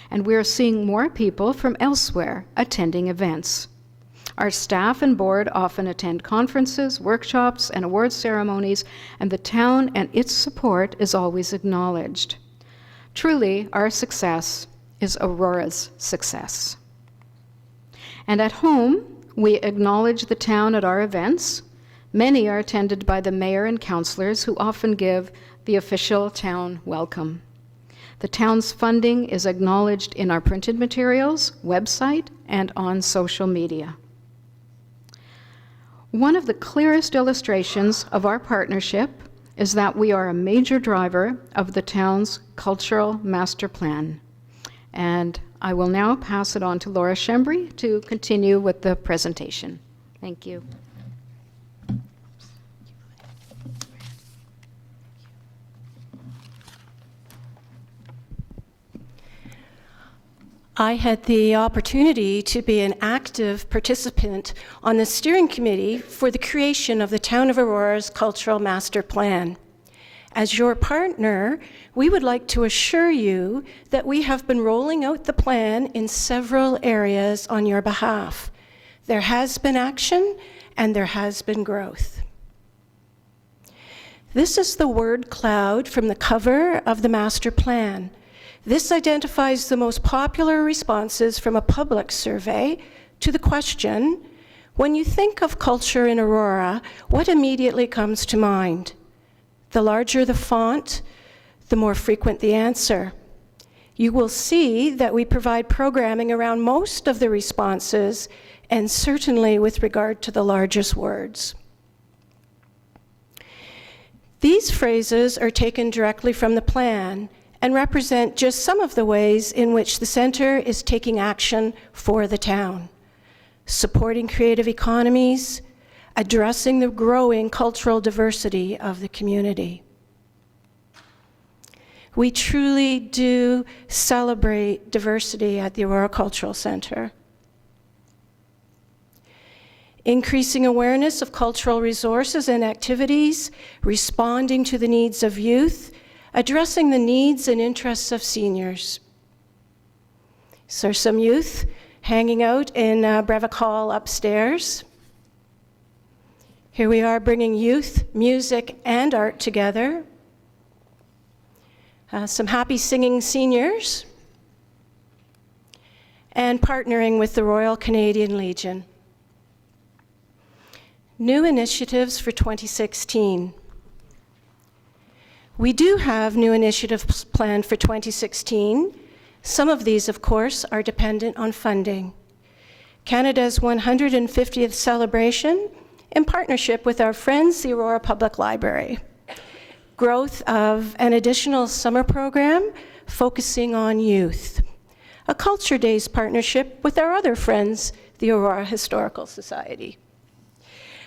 And we're seeing more people from elsewhere attending events. Our staff and board often attend conferences, workshops, and award ceremonies, and the town and its support is always acknowledged. Truly, our success is Aurora's success. And at home, we acknowledge the town at our events. Many are attended by the mayor and councillors who often give the official town welcome. The town's funding is acknowledged in our printed materials, website, and on social media. One of the clearest illustrations of our partnership is that we are a major driver of the town's cultural master plan. And I will now pass it on to Laura Shembry to continue with the presentation. Thank you. I had the opportunity to be an active participant on the steering committee for the creation of the Town of Aurora's Cultural Master Plan. As your partner, we would like to assure you that we have been rolling out the plan in several areas on your behalf. There has been action and there has been growth. This is the word cloud from the cover of the master plan. This identifies the most popular responses from a public survey to the question, when you think of culture in Aurora, what immediately comes to mind? The larger the font, the more frequent the answer. You will see that we provide programming around most of the responses, and certainly with regard to the largest words. These phrases are taken directly from the plan and represent just some of the ways in which the Centre is taking action for the town. Supporting creative economies, addressing the growing cultural diversity of the community. We truly do celebrate diversity at the Aurora Cultural Centre. Increasing awareness of cultural resources and activities, responding to the needs of youth, addressing the needs and interests of seniors. So some youth hanging out in Brevic Hall upstairs. Here we are bringing youth, music, and art together. Some happy singing seniors. And partnering with the Royal Canadian Legion. New initiatives for 2016. We do have new initiatives planned for 2016. Some of these, of course, are dependent on funding. Canada's 150th celebration in partnership with our friends, the Aurora Public Library. Growth of an additional summer program focusing on youth. A Culture Days partnership with our other friends, the Aurora Historical Society.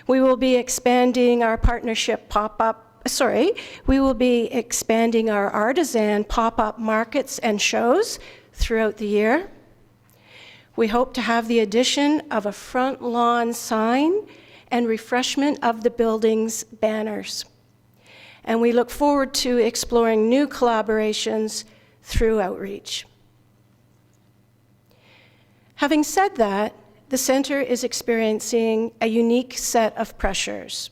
We will be expanding our partnership we will be expanding our artisan pop-up markets and shows throughout the year. We hope to have the addition of a front lawn sign and refreshment of the building's banners. And we look forward to exploring new collaborations through outreach. Having said that, the Centre is experiencing a unique set of pressures.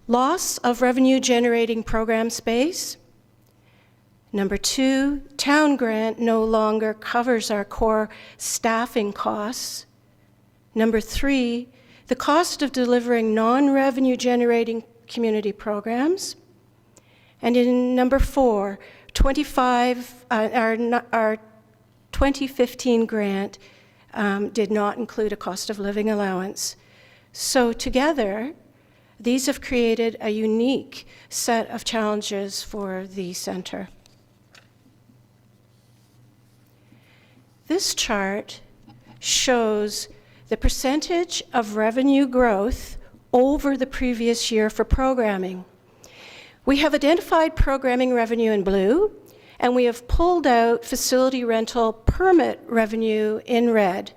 Loss of revenue-generating program space. Number 2, town grant no longer covers our core staffing costs. Number 3, the cost of delivering non-revenue-generating community programs. And in number 4, our 2015 grant did not include a cost of living allowance. So together, these have created a unique set of challenges for the Centre. This chart shows the percentage of revenue growth over the previous year for programming. We have identified programming revenue in blue, and we have pulled out facility rental permit revenue in red.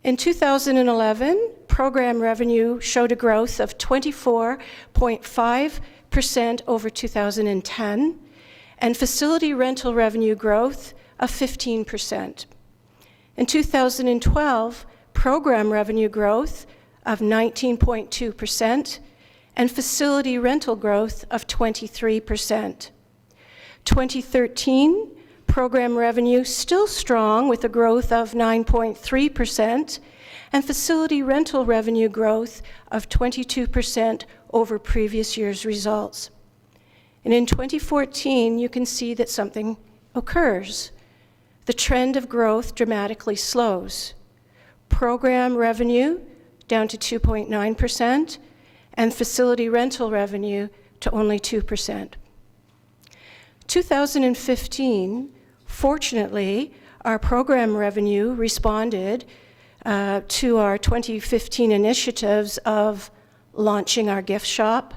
In 2011, program revenue showed a growth of 24.5% over 2010, and facility rental revenue growth of 15%. In 2012, program revenue growth of 19.2% and facility rental growth of 23%. 2013, program revenue still strong with a growth of 9.3% and facility rental revenue growth of 22% over previous year's results. And in 2014, you can see that something occurs. The trend of growth dramatically slows. Program revenue down to 2.9%, and facility rental revenue to only 2%. 2015, fortunately, our program revenue responded to our 2015 initiatives of launching our gift shop,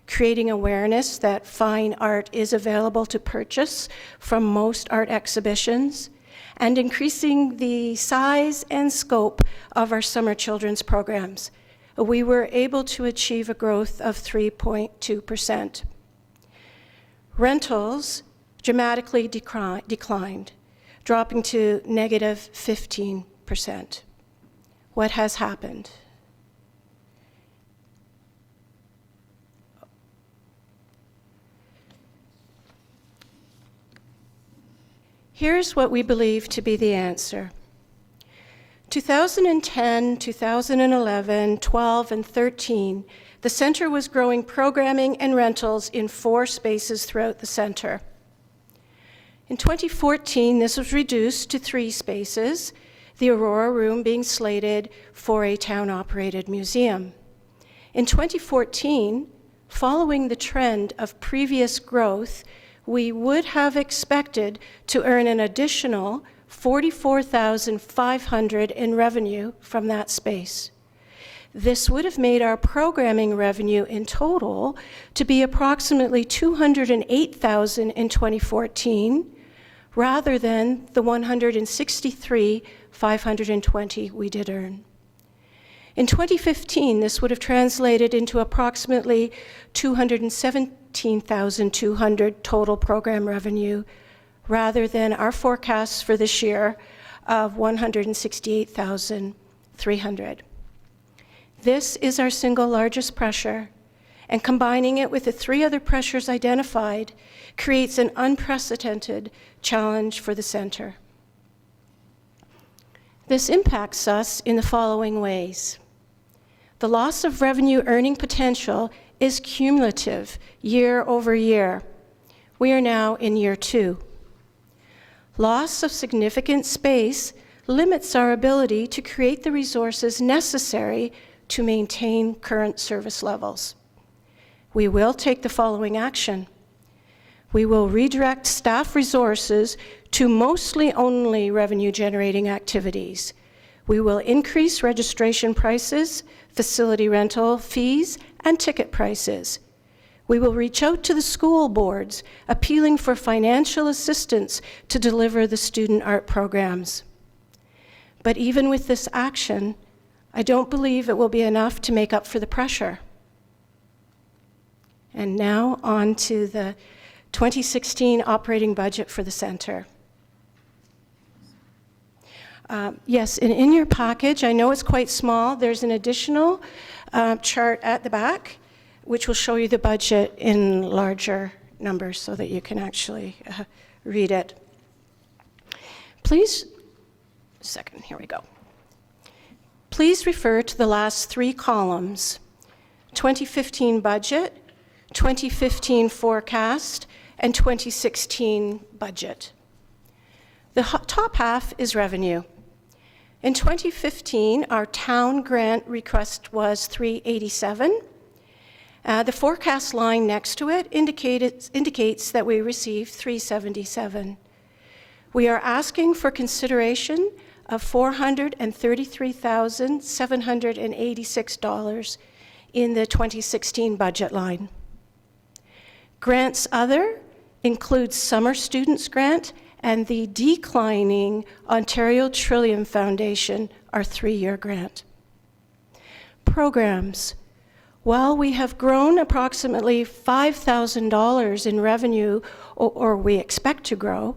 creating awareness that fine art is available to purchase from most art exhibitions, and increasing the size and scope of our summer children's programs. We were able to achieve a growth of 3.2%. Rentals dramatically declined, dropping to negative 15%. What has happened? Here's what we believe to be the answer. 2010, 2011, 12, and 13, the center was growing programming and rentals in 4 spaces throughout the center. In 2014, this was reduced to 3 spaces, the Aurora room being slated for a town-operated museum. In 2014, following the trend of previous growth, we would have expected to earn an additional $44,500 in revenue from that space. This would have made our programming revenue in total to be approximately $208,000 in 2014, rather than the $163,520 we did earn. In 2015, this would have translated into approximately $217,200 total program revenue, rather than our forecasts for this year of $168,300. This is our single largest pressure, and combining it with the 3 other pressures identified creates an unprecedented challenge for the center. This impacts us in the following ways. The loss of revenue earning potential is cumulative year over year. We are now in year 2. Loss of significant space limits our ability to create the resources necessary to maintain current service levels. We will take the following action. We will redirect staff resources to mostly only revenue-generating activities. We will increase registration prices, facility rental fees, and ticket prices. We will reach out to the school boards, appealing for financial assistance to deliver the student art programs. But even with this action, I don't believe it will be enough to make up for the pressure. And now on to the 2016 operating budget for the center. Yes, and in your package, I know it's quite small, there's an additional chart at the back which will show you the budget in larger numbers so that you can actually read it. Please, here we go. Please refer to the last 3 columns: 2015 budget, 2015 forecast, and 2016 budget. The top half is revenue. In 2015, our town grant request was $387. The forecast line next to it indicates that we received $377. We are asking for consideration of $433,786 in the 2016 budget line. Grants other includes Summer Students Grant and the declining Ontario Trillium Foundation, our 3-year grant. Programs. While we have grown approximately $5,000 in revenue, or we expect to grow,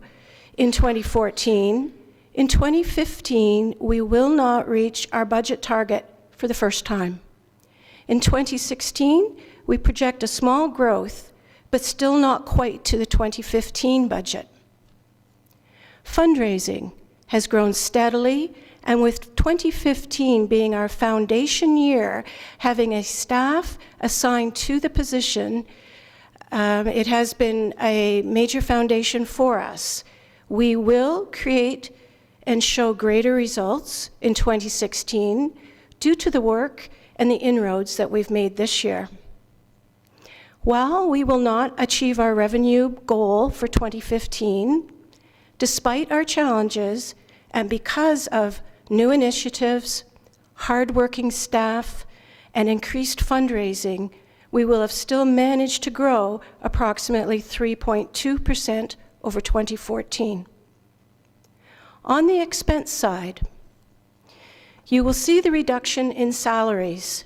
in 2014, in 2015, we will not reach our budget target for the first time. In 2016, we project a small growth, but still not quite to the 2015 budget. Fundraising has grown steadily, and with 2015 being our foundation year, having a staff assigned to the position, it has been a major foundation for us. We will create and show greater results in 2016 due to the work and the inroads that we've made this year. While we will not achieve our revenue goal for 2015, despite our challenges and because of new initiatives, hardworking staff, and increased fundraising, we will have still managed to grow approximately 3.2% over 2014. On the expense side, you will see the reduction in salaries.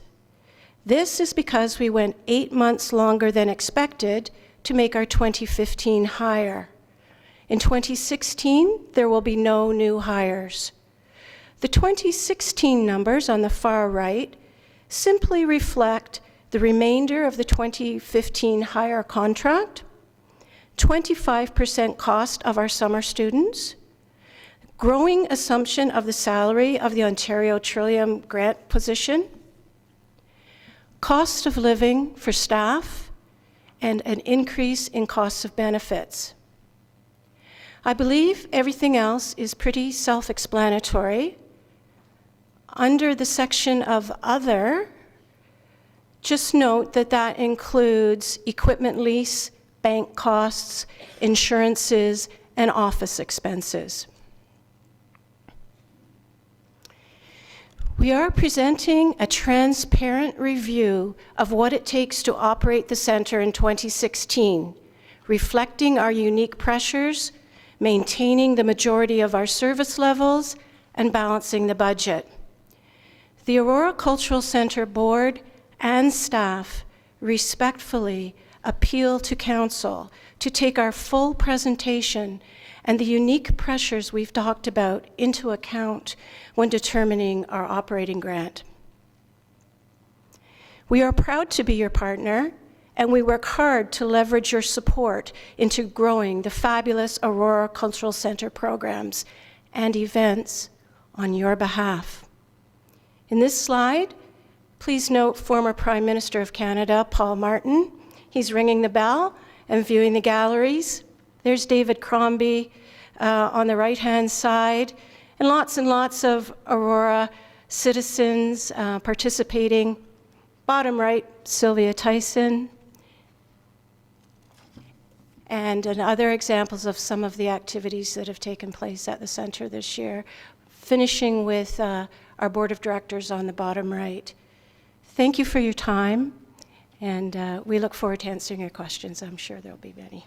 This is because we went 8 months longer than expected to make our 2015 hire. In 2016, there will be no new hires. The 2016 numbers on the far right simply reflect the remainder of the 2015 hire contract, 25% cost of our summer students, growing assumption of the salary of the Ontario Trillium grant position, cost of living for staff, and an increase in costs of benefits. I believe everything else is pretty self-explanatory. Under the section of Other, just note that that includes equipment lease, bank costs, insurances, and office expenses. We are presenting a transparent review of what it takes to operate the center in 2016, reflecting our unique pressures, maintaining the majority of our service levels, and balancing the budget. The Aurora Cultural Center Board and staff respectfully appeal to Council to take our full presentation and the unique pressures we've talked about into account when determining our operating grant. We are proud to be your partner, and we work hard to leverage your support into growing the fabulous Aurora Cultural Center programs and events on your behalf. In this slide, please note former Prime Minister of Canada, Paul Martin. He's ringing the bell and viewing the galleries. There's David Crombie on the right-hand side, and lots of Aurora citizens participating. Bottom right, Sylvia Tyson. And other examples of some of the activities that have taken place at the center this year, finishing with our board of directors on the bottom right. Thank you for your time, and we look forward to answering your questions. I'm sure there'll be many.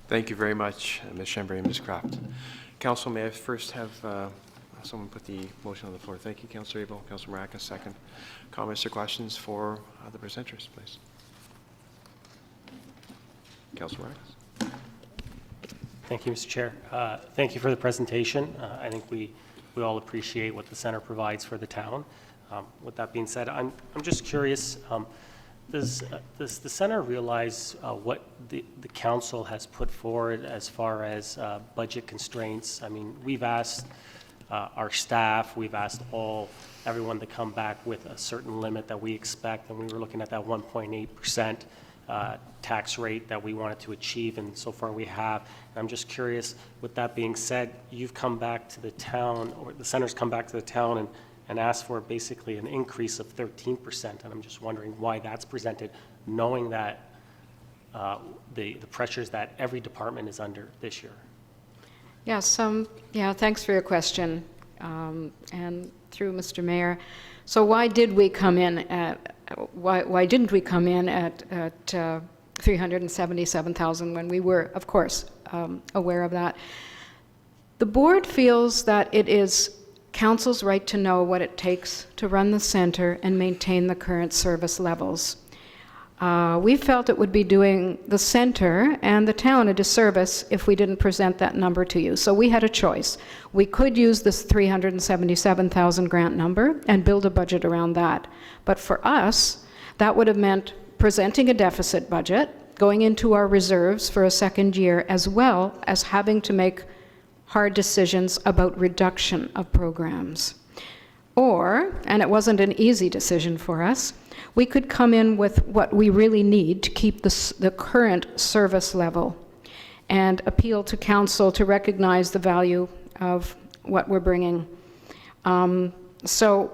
Thank you very much, Ms. Chambray and Ms. Kraft. Council, may I first have someone put the motion on the floor? Thank you, Councillor Abel. Councillor Maracas, second. Comments or questions for the presenters, please? Councillor Maracas. Thank you, Mr. Chair. Thank you for the presentation. I think we all appreciate what the center provides for the town. With that being said, I'm just curious, does the center realize what the council has put forward as far as budget constraints? I mean, we've asked our staff, we've asked everyone to come back with a certain limit that we expect, and we were looking at that 1.8% tax rate that we wanted to achieve, and so far we have. And I'm just curious, with that being said, you've come back to the town, or the center's come back to the town and asked for basically an increase of 13%, and I'm just wondering why that's presented, knowing that the pressures that every department is under this year. Yes, thanks for your question, and through Mr. Mayor. So why didn't we come in at $377,000 when we were, of course, aware of that? The board feels that it is council's right to know what it takes to run the center and maintain the current service levels. We felt it would be doing the center and the town a disservice if we didn't present that number to you. So we had a choice. We could use this $377,000 grant number and build a budget around that. But for us, that would have meant presenting a deficit budget, going into our reserves for a second year, as well as having to make hard decisions about reduction of programs. Or, and it wasn't an easy decision for us, we could come in with what we really need to keep the current service level and appeal to council to recognize the value of what we're bringing. So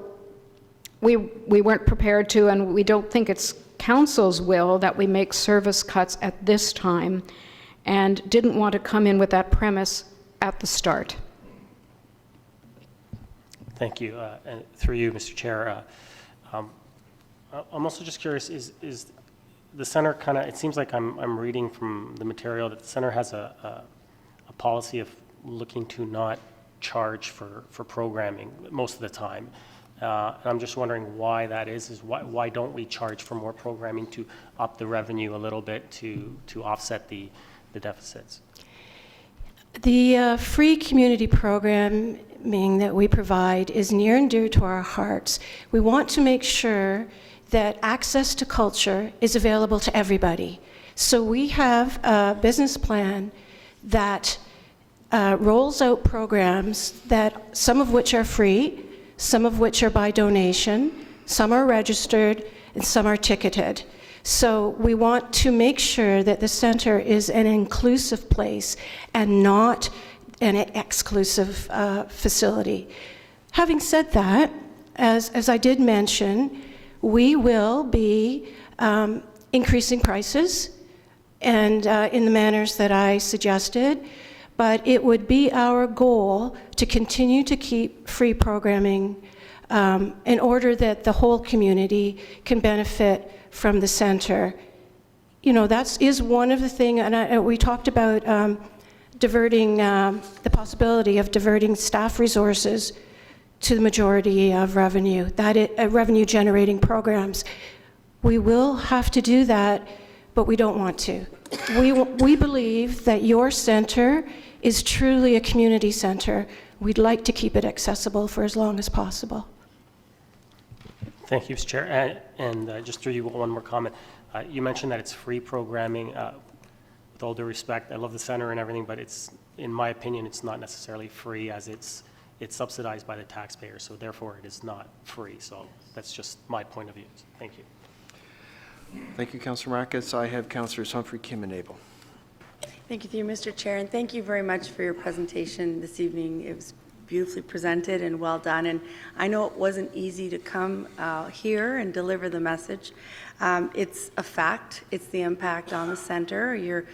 we weren't prepared to, and we don't think it's council's will that we make service cuts at this time, and didn't want to come in with that premise at the start. Thank you. And through you, Mr. Chair, I'm also just curious, is the center kind of, it seems like I'm reading from the material that the center has a policy of looking to not charge for programming most of the time. And I'm just wondering why that is why don't we charge for more programming to up the revenue a little bit to offset the deficits? The free community programming that we provide is near and dear to our hearts. We want to make sure that access to culture is available to everybody. So we have a business plan that rolls out programs that some of which are free, some of which are by donation, some are registered, and some are ticketed. So we want to make sure that the center is an inclusive place and not an exclusive facility. Having said that, as I did mention, we will be increasing prices and in the manners that I suggested, but it would be our goal to continue to keep free programming in order that the whole community can benefit from the center. You know, that is one of the things, and we talked about diverting, the possibility of diverting staff resources to the majority of revenue, revenue generating programs. We will have to do that, but we don't want to. We believe that your center is truly a community center. We'd like to keep it accessible for as long as possible. Thank you, Mr. Chair. And just through you, one more comment. You mentioned that it's free programming. With all due respect, I love the center and everything, but it's, in my opinion, it's not necessarily free, as it's subsidized by the taxpayer, so therefore it is not free. So that's just my point of view. Thank you. Thank you, Councillor Marcus. I have Councillors Humphrey, Kim, and Abel. Thank you, through you, Mr. Chair, and thank you very much for your presentation this evening. It was beautifully presented and well done, and I know it wasn't easy to come here and deliver the message. It's a fact. It's the impact on the center. You're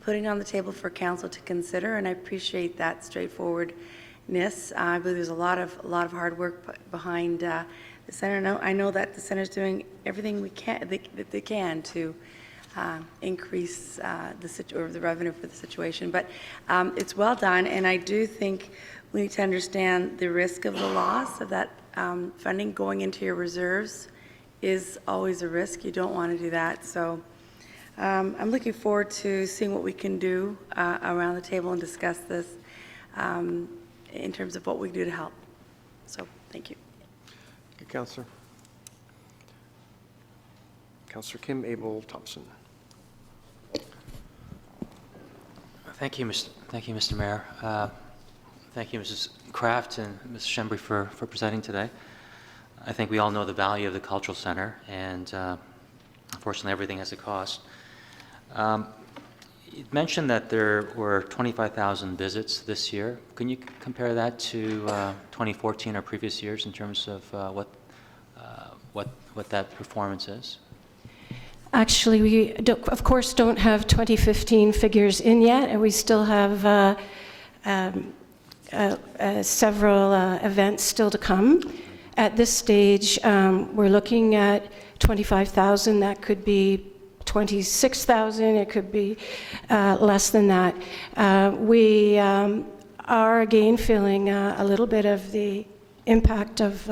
putting on the table for council to consider, and I appreciate that straightforwardness. I believe there's a lot of hard work behind the center. I know that the center's doing everything that they can to increase the revenue for the situation, but it's well done, and I do think we need to understand the risk of the loss of that funding going into your reserves is always a risk. You don't want to do that. So I'm looking forward to seeing what we can do around the table and discuss this in terms of what we can do to help. So thank you. Good, Councillor. Councillor Kim, Abel, Thompson. Thank you, Mr. Mayor. Thank you, Mrs. Kraft and Ms. Shembry for presenting today. I think we all know the value of the Cultural Center, and unfortunately everything has a cost. You mentioned that there were 25,000 visits this year. Can you compare that to 2014 or previous years in terms of what that performance is? Actually, we, of course, don't have 2015 figures in yet, and we still have several events still to come. At this stage, we're looking at 25,000. That could be 26,000. It could be less than that. We are again feeling a little bit of the impact of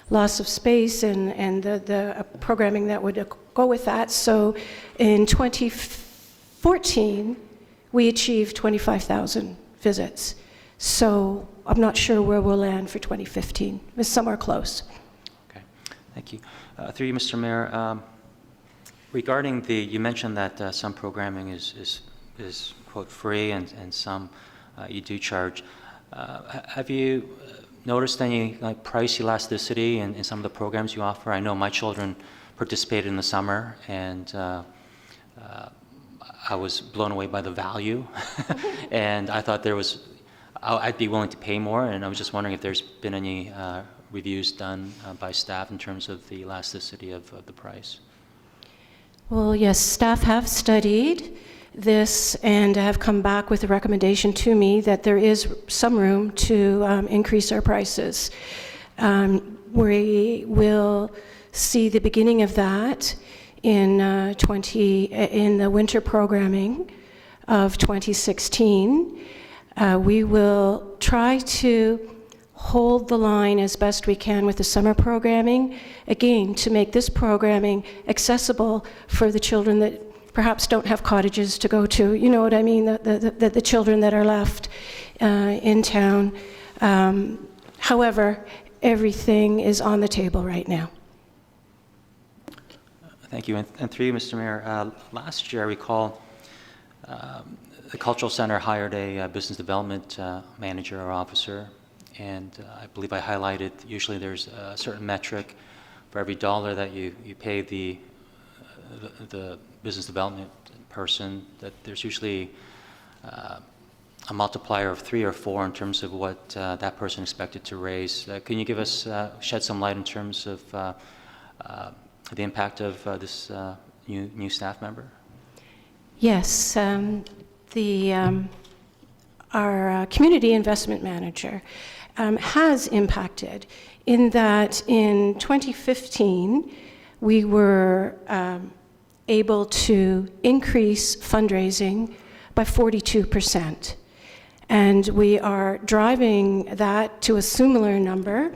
loss of space and the programming that would go with that. So in 2014, we achieved 25,000 visits. So I'm not sure where we'll land for 2015. It's somewhere close. Okay, thank you. Through you, Mr. Mayor, regarding you mentioned that some programming is quote free and some you do charge. Have you noticed any price elasticity in some of the programs you offer? I know my children participated in the summer, and I was blown away by the value, and I thought I'd be willing to pay more, and I was just wondering if there's been any reviews done by staff in terms of the elasticity of the price. Well, yes, staff have studied this and have come back with a recommendation to me that there is some room to increase our prices. We will see the beginning of that in the winter programming of 2016. We will try to hold the line as best we can with the summer programming, again, to make this programming accessible for the children that perhaps don't have cottages to go to. You know what I mean? The children that are left in town. However, everything is on the table right now. Thank you. And through you, Mr. Mayor, last year I recall the Cultural Center hired a business development manager or officer, and I believe I highlighted usually there's a certain metric for every dollar that you pay the business development person, that there's usually a multiplier of 3 or 4 in terms of what that person expected to raise. Can you give us, shed some light in terms of the impact of this new staff member? Yes, our community investment manager has impacted in that in 2015 we were able to increase fundraising by 42%. And we are driving that to a similar number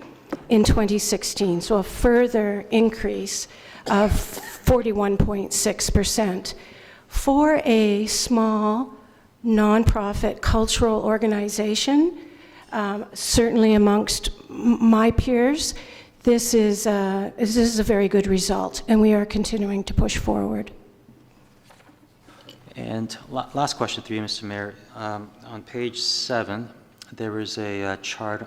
in 2016, so a further increase of 41.6%. For a small nonprofit cultural organization, certainly amongst my peers, this is a very good result, and we are continuing to push forward. And last question through you, Mr. Mayor. On page 7, there is a chart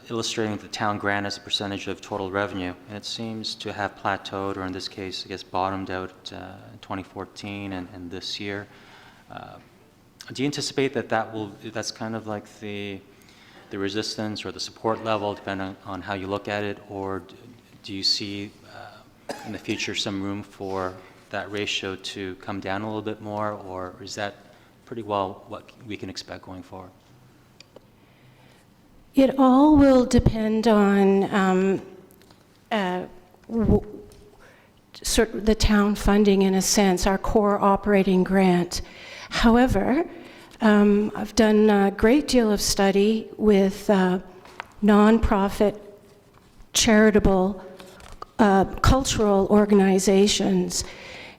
illustrating the town grant as a percentage of total revenue, and it seems to have plateaued, or in this case, I guess, bottomed out in 2014 and this year. Do you anticipate that's kind of like the resistance or the support level, depending on how you look at it, or do you see in the future some room for that ratio to come down a little bit more, or is that pretty well what we can expect going forward? It all will depend on sort of the town funding, in a sense, our core operating grant. However, I've done a great deal of study with nonprofit, charitable, cultural organizations,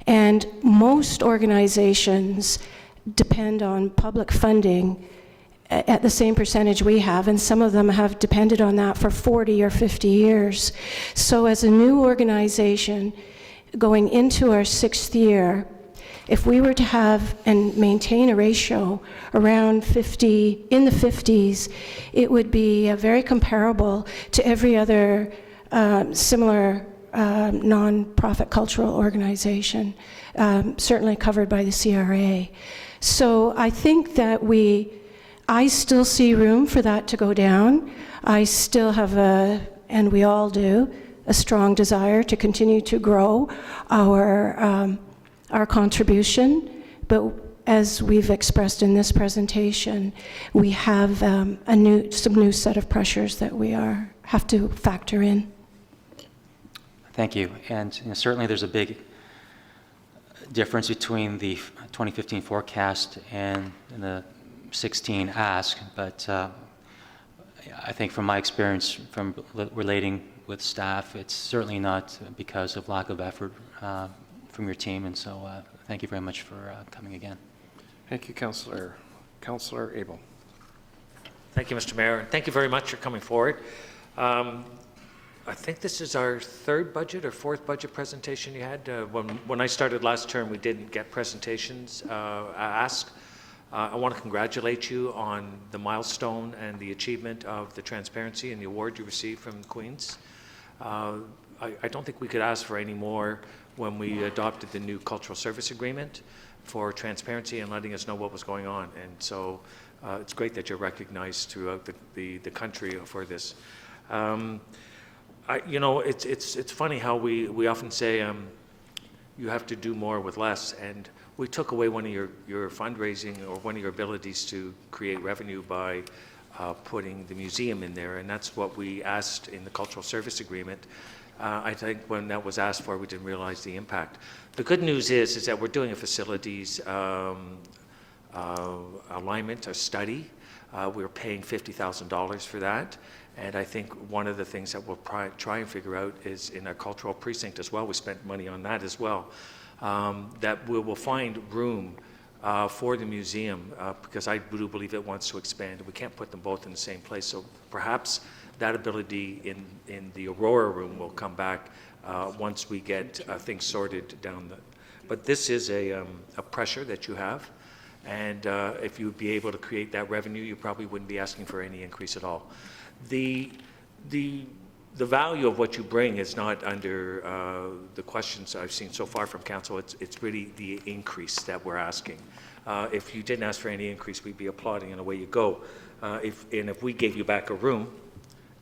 and most organizations depend on public funding at the same percentage we have, and some of them have depended on that for 40 or 50 years. So as a new organization going into our 6th year, if we were to have and maintain a ratio around 50, in the 50s, it would be very comparable to every other similar non-profit cultural organization, certainly covered by the CRA. So I think that I still see room for that to go down. I still have and we all do, a strong desire to continue to grow our contribution, but as we've expressed in this presentation, we have some new set of pressures that we have to factor in. Thank you. And certainly there's a big difference between the 2015 forecast and the 16 ask, but I think from my experience from relating with staff, it's certainly not because of lack of effort from your team, and so thank you very much for coming again. Thank you, Councillor. Councillor Abel. Thank you, Mr. Mayor, and thank you very much for coming forward. I think this is our third budget or fourth budget presentation you had. When I started last term, we didn't get presentations asked. I want to congratulate you on the milestone and the achievement of the transparency and the award you received from Queen's. I don't think we could ask for any more when we adopted the new cultural service agreement for transparency and letting us know what was going on. And so it's great that you're recognized throughout the country for this. You know, it's funny how we often say you have to do more with less, and we took away one of your fundraising or one of your abilities to create revenue by putting the museum in there, and that's what we asked in the cultural service agreement. I think when that was asked for, we didn't realize the impact. The good news is that we're doing a facilities alignment, a study. We're paying $50,000 for that. And I think one of the things that we'll try and figure out is in our cultural precinct as well, we spent money on that as well, that we will find room for the museum because I do believe it wants to expand. We can't put them both in the same place. So perhaps that ability in the Aurora room will come back once we get things sorted down the. But this is a pressure that you have. And if you would be able to create that revenue, you probably wouldn't be asking for any increase at all. The value of what you bring is not under the questions I've seen so far from council. It's really the increase that we're asking. If you didn't ask for any increase, we'd be applauding and away you go. If we gave you back a room,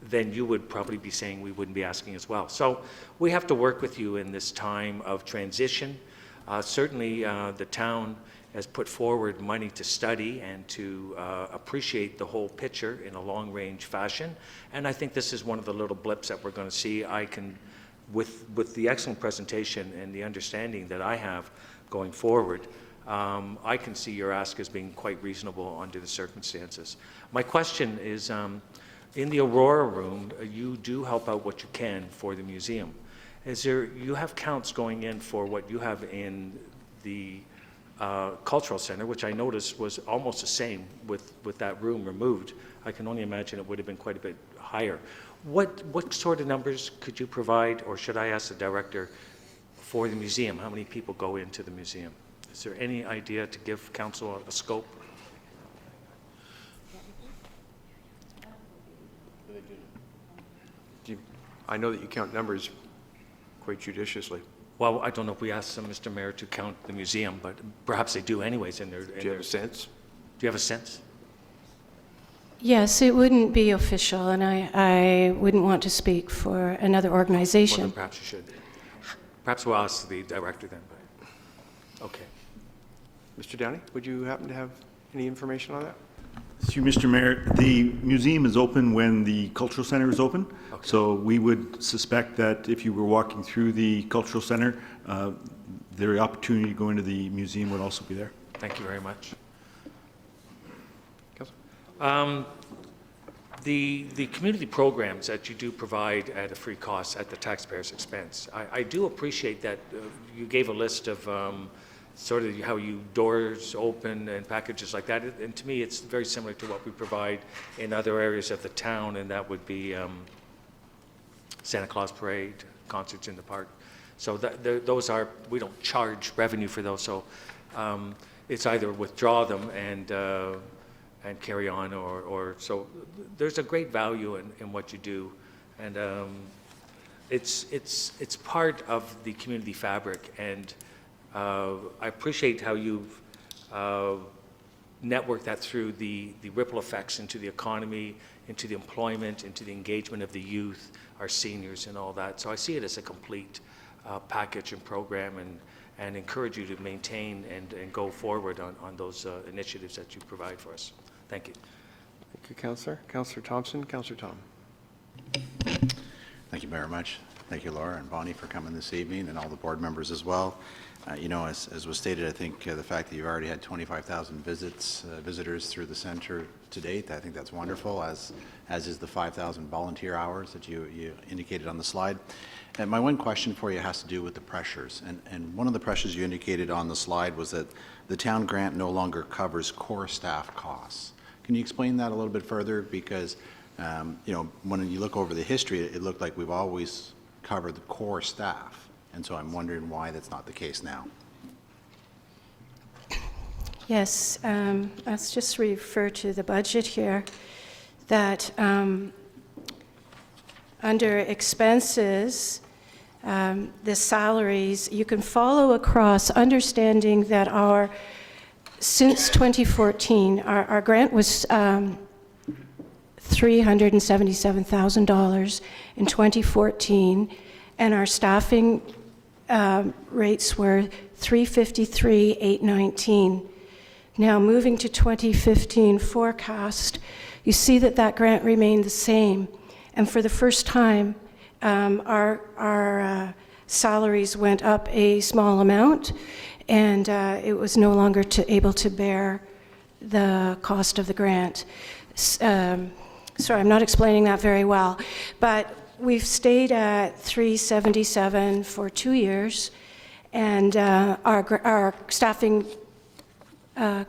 then you would probably be saying we wouldn't be asking as well. So we have to work with you in this time of transition. Certainly the town has put forward money to study and to appreciate the whole picture in a long-range fashion. And I think this is one of the little blips that we're going to see. I can, with the excellent presentation and the understanding that I have going forward, I can see your ask as being quite reasonable under the circumstances. My question is, in the Aurora room, you do help out what you can for the museum. You have counts going in for what you have in the cultural center, which I noticed was almost the same with that room removed. I can only imagine it would have been quite a bit higher. What sort of numbers could you provide, or should I ask the director, for the museum? How many people go into the museum? Is there any idea to give council a scope? I know that you count numbers quite judiciously. Well, I don't know if we asked Mr. Mayor to count the museum, but perhaps they do anyways in their. Do you have a sense? Do you have a sense? Yes, it wouldn't be official, and I wouldn't want to speak for another Well, organization. then perhaps you should. Perhaps we'll ask the director then. But okay. Mr. Downey, would you happen to have any information on that? Through Mr. Mayor, the museum is open when the cultural center is open. Okay. So we would suspect that if you were walking through the cultural center, the opportunity to go into the museum would also be there. Thank you very much. Councilor? The community programs that you do provide at a free cost at the taxpayer's expense, I do appreciate that you gave a list of sort of how you doors open and packages like that. And to me, it's very similar to what we provide in other areas of the town, and that would be Santa Claus Parade, concerts in the park. So those are, we don't charge revenue for those. So it's either withdraw them and carry on, or so there's a great value in what you do. And it's part of the community fabric, and I appreciate how you've networked that through the ripple effects into the economy, into the employment, into the engagement of the youth, our seniors and all that. So I see it as a complete package and program, and encourage you to maintain and go forward on those initiatives that you provide for us. Thank you. Thank you, Councillor. Councillor Thompson. Councillor Tom. Thank Thank you very much. Thank you, Laura and Bonnie, for coming this evening, and all the board members as well. As was stated, I think the fact that you've already had 25,000 visitors through the center to date, I think that's wonderful, as is the 5,000 volunteer hours that you indicated on the slide. And my one question for you has to do with the pressures. And one of the pressures you indicated on the slide was that the town grant no longer covers core staff costs. Can you explain that a little bit further? Because when you look over the history, it looked like we've always covered the core staff. And so I'm wondering why that's not the case now. Yes, let's just refer to the budget here, that under expenses, the salaries, you can follow across, understanding that since 2014, our grant was $377,000 in 2014, and our staffing rates were $353,819. Now, moving to 2015 forecast, you see that grant remained the same. And for the first time, our salaries went up a small amount, and it was no longer able to bear the cost of the grant. Sorry, I'm not explaining that very well, but we've stayed at $377 for 2 years, and our staffing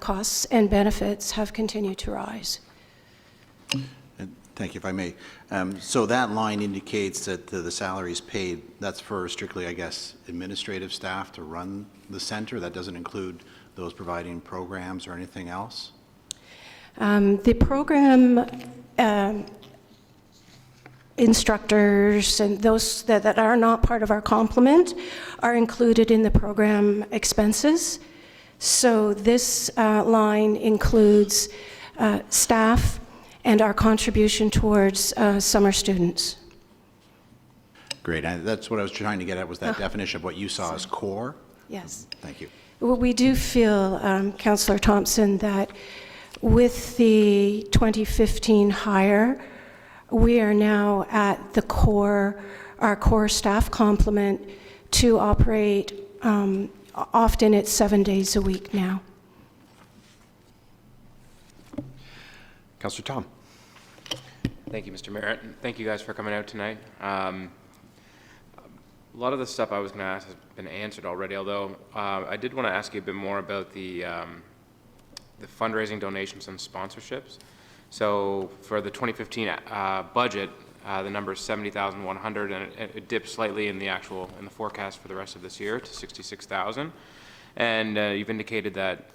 costs and benefits have continued to rise. And thank you, if I may. So that line indicates that the salaries paid, that's for strictly, I guess, administrative staff to run the center? That doesn't include those providing programs or anything else? The program instructors and those that are not part of our complement are included in the program expenses. So this line includes staff and our contribution towards summer students. Great. That's what I was trying to get at, was that definition of what you saw as core. Yes. Thank you. Well, we do feel, Councillor Thompson, that with the 2015 hire, we are now at the core, our core staff complement to operate. Often it's 7 days a week now. Councillor Tom. Thank you, Mr. Mayor. And thank you guys for coming out tonight. A lot of the stuff I was going to ask has been answered already, although I did want to ask you a bit more about the fundraising, donations, and sponsorships. So for the 2015 budget, the number is 70,100, and it dipped slightly in the forecast for the rest of this year to 66,000. And you've indicated that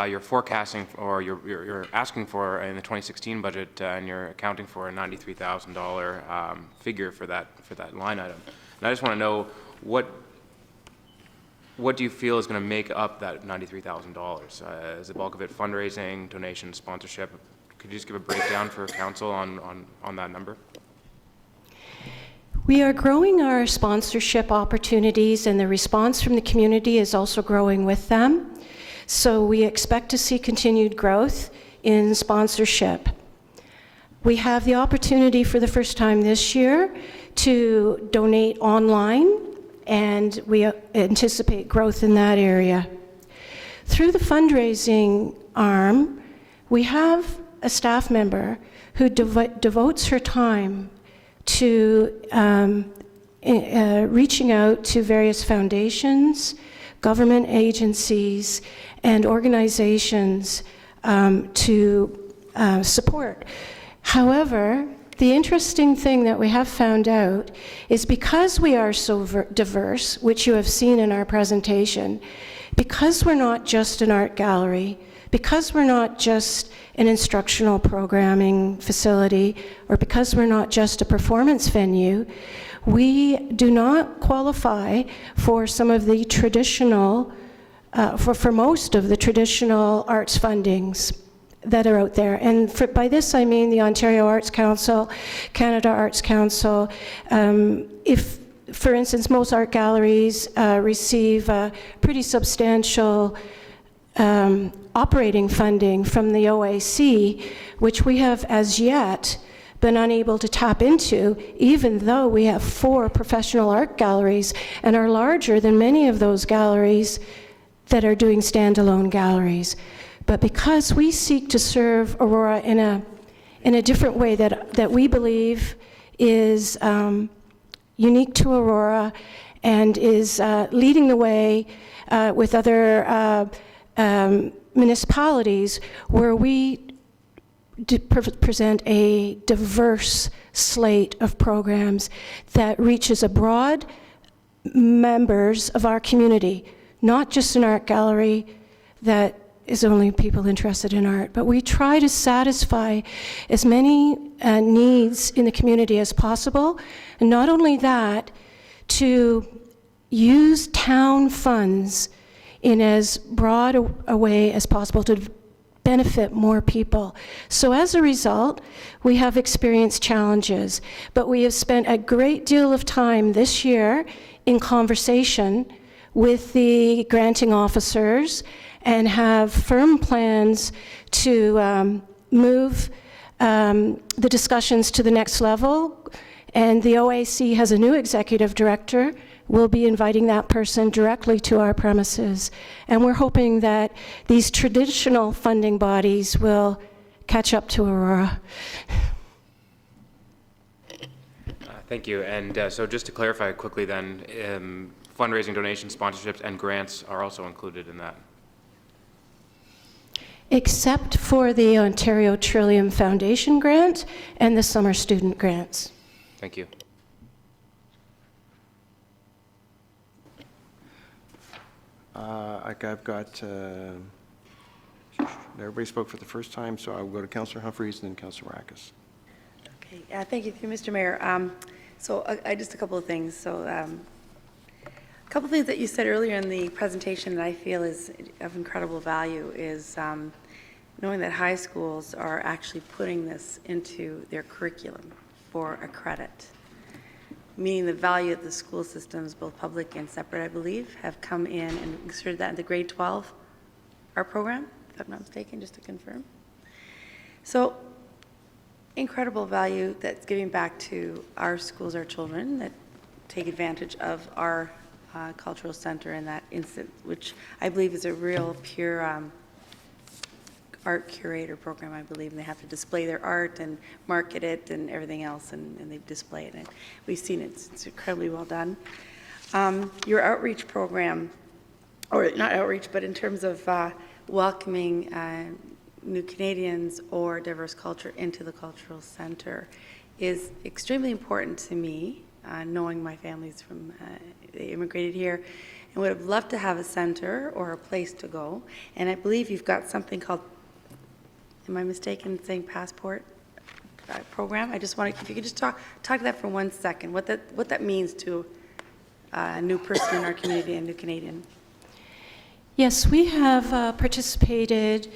you're forecasting, or you're asking for in the 2016 budget, and you're accounting for a $93,000 figure for that line item. And I just want to know what do you feel is going to make up that $93,000? Is the bulk of it fundraising, donation, sponsorship? Could you just give a breakdown for council on that number? We are growing our sponsorship opportunities, and the response from the community is also growing with them. So we expect to see continued growth in sponsorship. We have the opportunity for the first time this year to donate online, and we anticipate growth in that area. Through the fundraising arm, we have a staff member who devotes her time to reaching out to various foundations, government agencies, and organizations to support. However, the interesting thing that we have found out is, because we are so diverse, which you have seen in our presentation, because we're not just an art gallery, because we're not just an instructional programming facility, or because we're not just a performance venue, we do not qualify for some of the traditional, for most of the traditional arts fundings that are out there. And by this I mean the Ontario Arts Council, Canada Arts Council. If, for instance, most art galleries receive pretty substantial operating funding from the OAC, which we have as yet been unable to tap into, even though we have 4 professional art galleries and are larger than many of those galleries that are doing standalone galleries. But because we seek to serve Aurora in a different way that we believe is unique to Aurora and is leading the way with other municipalities, where we present a diverse slate of programs that reaches a broad members of our community, not just an art gallery that is only people interested in art, but we try to satisfy as many needs in the community as possible. And not only that, to use town funds in as broad a way as possible to benefit more people. So as a result, we have experienced challenges, but we have spent a great deal of time this year in conversation with the granting officers and have firm plans to move the discussions to the next level. And the OAC has a new executive director. We'll be inviting that person directly to our premises. And we're hoping that these traditional funding bodies will catch up to Aurora. Thank you. And so just to clarify quickly then, fundraising, donations, sponsorships, and grants are also included in that? Except for the Ontario Trillium Foundation grant and the summer student grants. Thank you. I've got, everybody spoke for the first time, so I'll go to Councillor Humphreys and then Councillor Maracas. Okay, thank you, Mr. Mayor. So I just a couple of things. So a couple of things that you said earlier in the presentation that I feel is of incredible value is knowing that high schools are actually putting this into their curriculum for a credit, meaning the value of the school systems, both public and separate, I believe, have come in and inserted that in the grade 12 art program, if I'm not mistaken, just to confirm. So incredible value that's giving back to our schools, our children that take advantage of our cultural center in that instance, which I believe is a real pure art curator program, I believe, and they have to display their art and market it and everything else, and they display it. And we've seen it. It's incredibly well done. Your outreach program, or not outreach, but in terms of welcoming new Canadians or diverse culture into the cultural center is extremely important to me, knowing my family's from, they immigrated here, and would have loved to have a center or a place to go. And I believe you've got something called, am I mistaken in saying passport program? I just want to, if you could just talk to that for 1 second, what that means to a new person in our community, a new Canadian. Yes, we have participated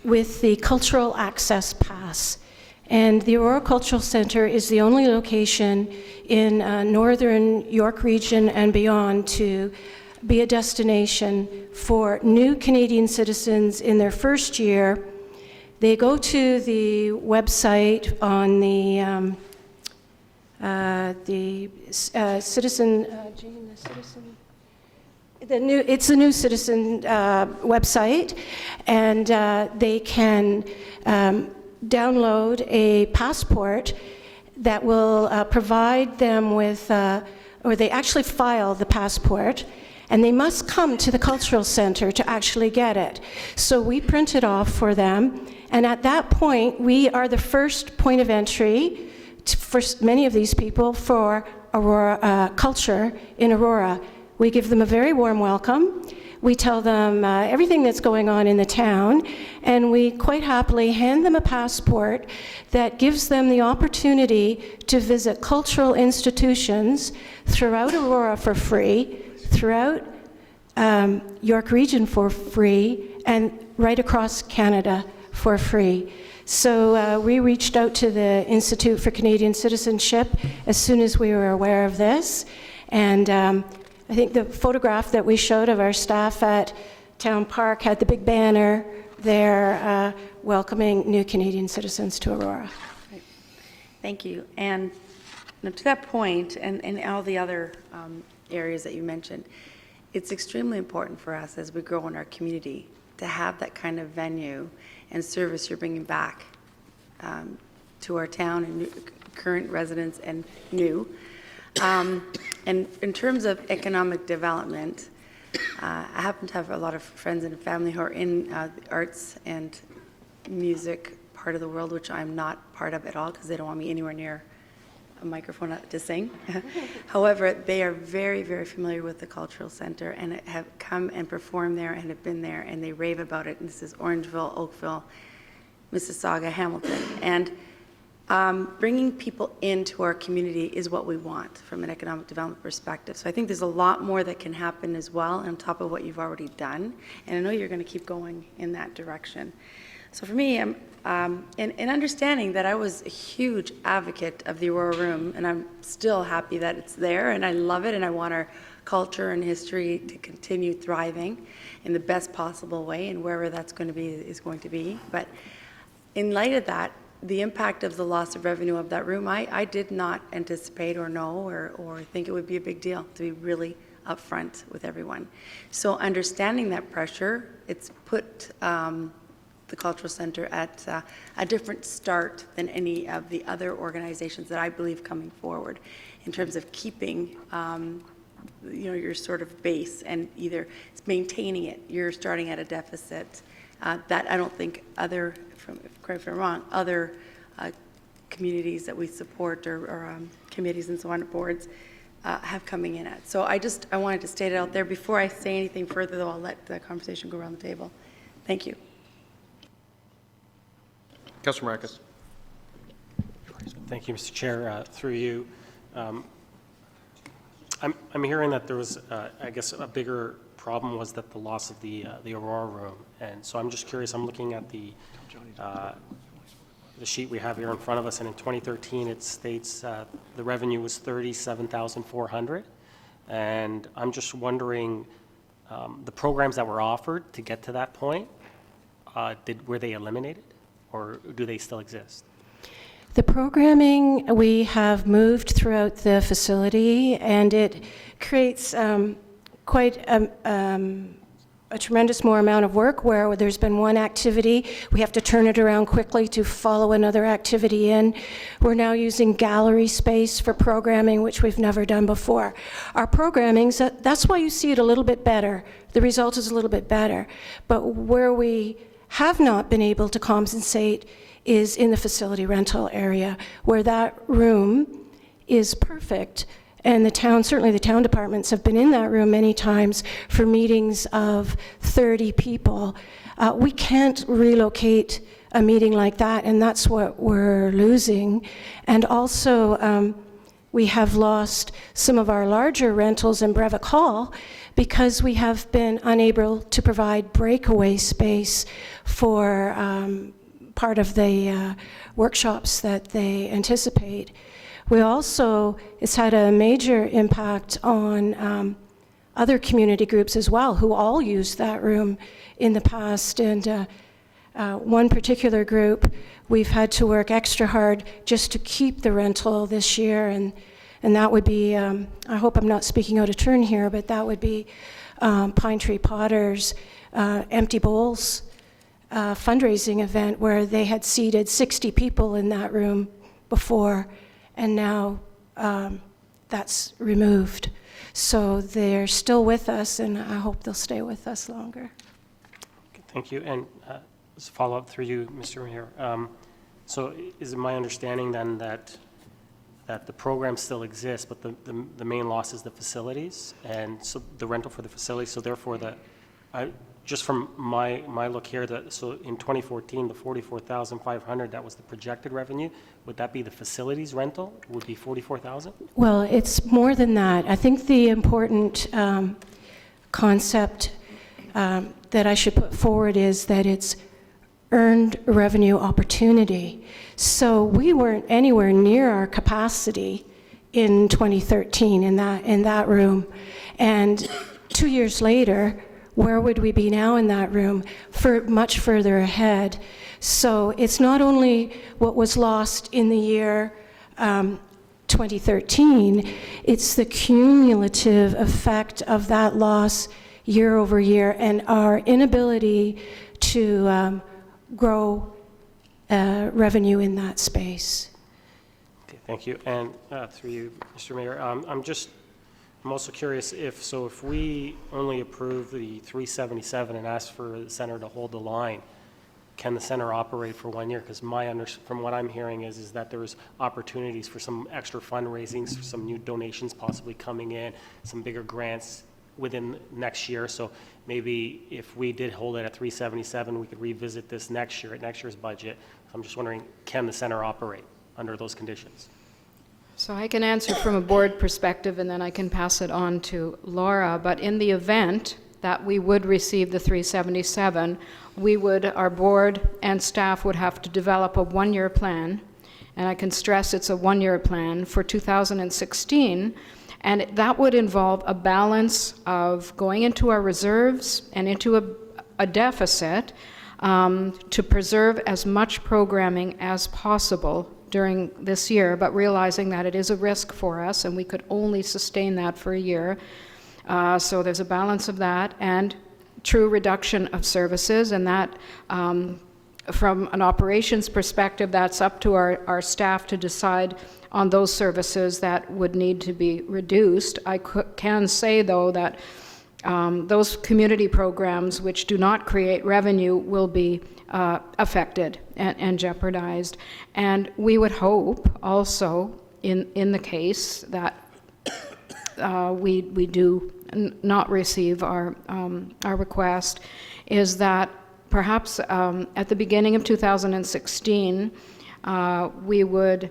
with the Cultural Access Pass. And the Aurora Cultural Center is the only location in northern York region and beyond to be a destination for new Canadian citizens in their first year. They go to the website on it's the new citizen website, and they can download a passport that will provide them with, or they actually file the passport, and they must come to the cultural center to actually get it. So we print it off for them, and at that point, we are the first point of entry for many of these people for Aurora culture in Aurora. We give them a very warm welcome. We tell them everything that's going on in the town, and we quite happily hand them a passport that gives them the opportunity to visit cultural institutions throughout Aurora for free, throughout York Region for free, and right across Canada for free. So we reached out to the Institute for Canadian Citizenship as soon as we were aware of this, and I think the photograph that we showed of our staff at Town Park had the big banner there welcoming new Canadian citizens to Aurora. Right. Thank you. And to that point, and all the other areas that you mentioned, it's extremely important for us as we grow in our community to have that kind of venue and service you're bringing back to our town and current residents and new. And in terms of economic development, I happen to have a lot of friends and family who are in the arts and music part of the world, which I'm not part of at all because they don't want me anywhere near a microphone to sing. However, they are very, very familiar with the Cultural Center and have come and performed there and have been there, and they rave about it. And this is Orangeville, Oakville, Mississauga, Hamilton. And bringing people into our community is what we want from an economic development perspective. So I think there's a lot more that can happen as well on top of what you've already done. And I know you're going to keep going in that direction. So for me, in understanding that I was a huge advocate of the Aurora Room, and I'm still happy that it's there, and I love it, and I want our culture and history to continue thriving in the best possible way, and wherever that's going to be is going to be. But in light of that, the impact of the loss of revenue of that room, I did not anticipate or know or think it would be a big deal, to be really upfront with everyone. So understanding that pressure, it's put the Cultural Center at a different start than any of the other organizations that I believe coming forward in terms of keeping your sort of base and either maintaining it. You're starting at a deficit that I don't think other, correct me if I'm wrong, other communities that we support or committees and so on, boards, have coming in at. So I wanted to state it out there. Before I say anything further, though, I'll let the conversation go around the table. Thank you. Councilor Marcus. Thank you, Mr. Chair. Through you, I'm hearing that there was, I guess, a bigger problem was that the loss of the Aurora Room, and so I'm just curious. I'm looking at the sheet we have here in front of us, and in 2013 it states the revenue was $37,400, and I'm just wondering the programs that were offered to get to that point, were they eliminated, or do they still exist? The programming we have moved throughout the facility, and it creates quite a tremendous more amount of work where there's been one activity, we have to turn it around quickly to follow another activity in. We're now using gallery space for programming, which we've never done before. Our programming, that's why you see it a little bit better. The result is a little bit better. But where we have not been able to compensate is in the facility rental area, where that room is perfect. And the town, certainly the town departments have been in that room many times for meetings of 30 people. We can't relocate a meeting like that, and that's what we're losing. And also, we have lost some of our larger rentals in Brevic Hall because we have been unable to provide breakaway space for part of the workshops that they anticipate. We also, it's had a major impact on other community groups as well, who all used that room in the past. And one particular group, we've had to work extra hard just to keep the rental this year. And that would be, I hope I'm not speaking out of turn here, but that would be Pine Tree Potter's Empty Bowls fundraising event, where they had seated 60 people in that room before, and now that's removed. So they're still with us, and I hope they'll stay with us longer. Okay, thank you. And as a follow-up through you, Mr. Mayor, so is it my understanding then that the program still exists, but the main loss is the facilities, and so the rental for the facilities, so therefore just from my look here, so in 2014, the $44,500, that was the projected revenue. Would that be the facilities rental? Would be $44,000? Well, it's more than that. I think the important concept that I should put forward is that it's earned revenue opportunity. So we weren't anywhere near our capacity in 2013 in that room. And 2 years later, where would we be now in that room? Much further ahead. So it's not only what was lost in the year 2013, it's the cumulative effect of that loss year over year and our inability to grow revenue in that space. Okay, thank you. And through you, Mr. Mayor, I'm also curious if we only approve the 377 and ask for the center to hold the line, can the center operate for 1 year? Because from what I'm hearing is that there's opportunities for some extra fundraisings, some new donations possibly coming in, some bigger grants within next year. So maybe if we did hold it at 377, we could revisit this next year at next year's budget. I'm just wondering, can the center operate under those conditions? So I can answer from a board perspective, and then I can pass it on to Laura. But in the event that we would receive the 377, our board and staff would have to develop a 1-year plan, and I can stress it's a 1-year plan for 2016, and that would involve a balance of going into our reserves and into a deficit to preserve as much programming as possible during this year, but realizing that it is a risk for us and we could only sustain that for a year. So there's a balance of that and true reduction of services, and that from an operations perspective, that's up to our staff to decide on those services that would need to be reduced. I can say, though, that those community programs which do not create revenue will be affected and jeopardized. And we would hope also in the case that we do not receive our request, is that perhaps at the beginning of 2016 we would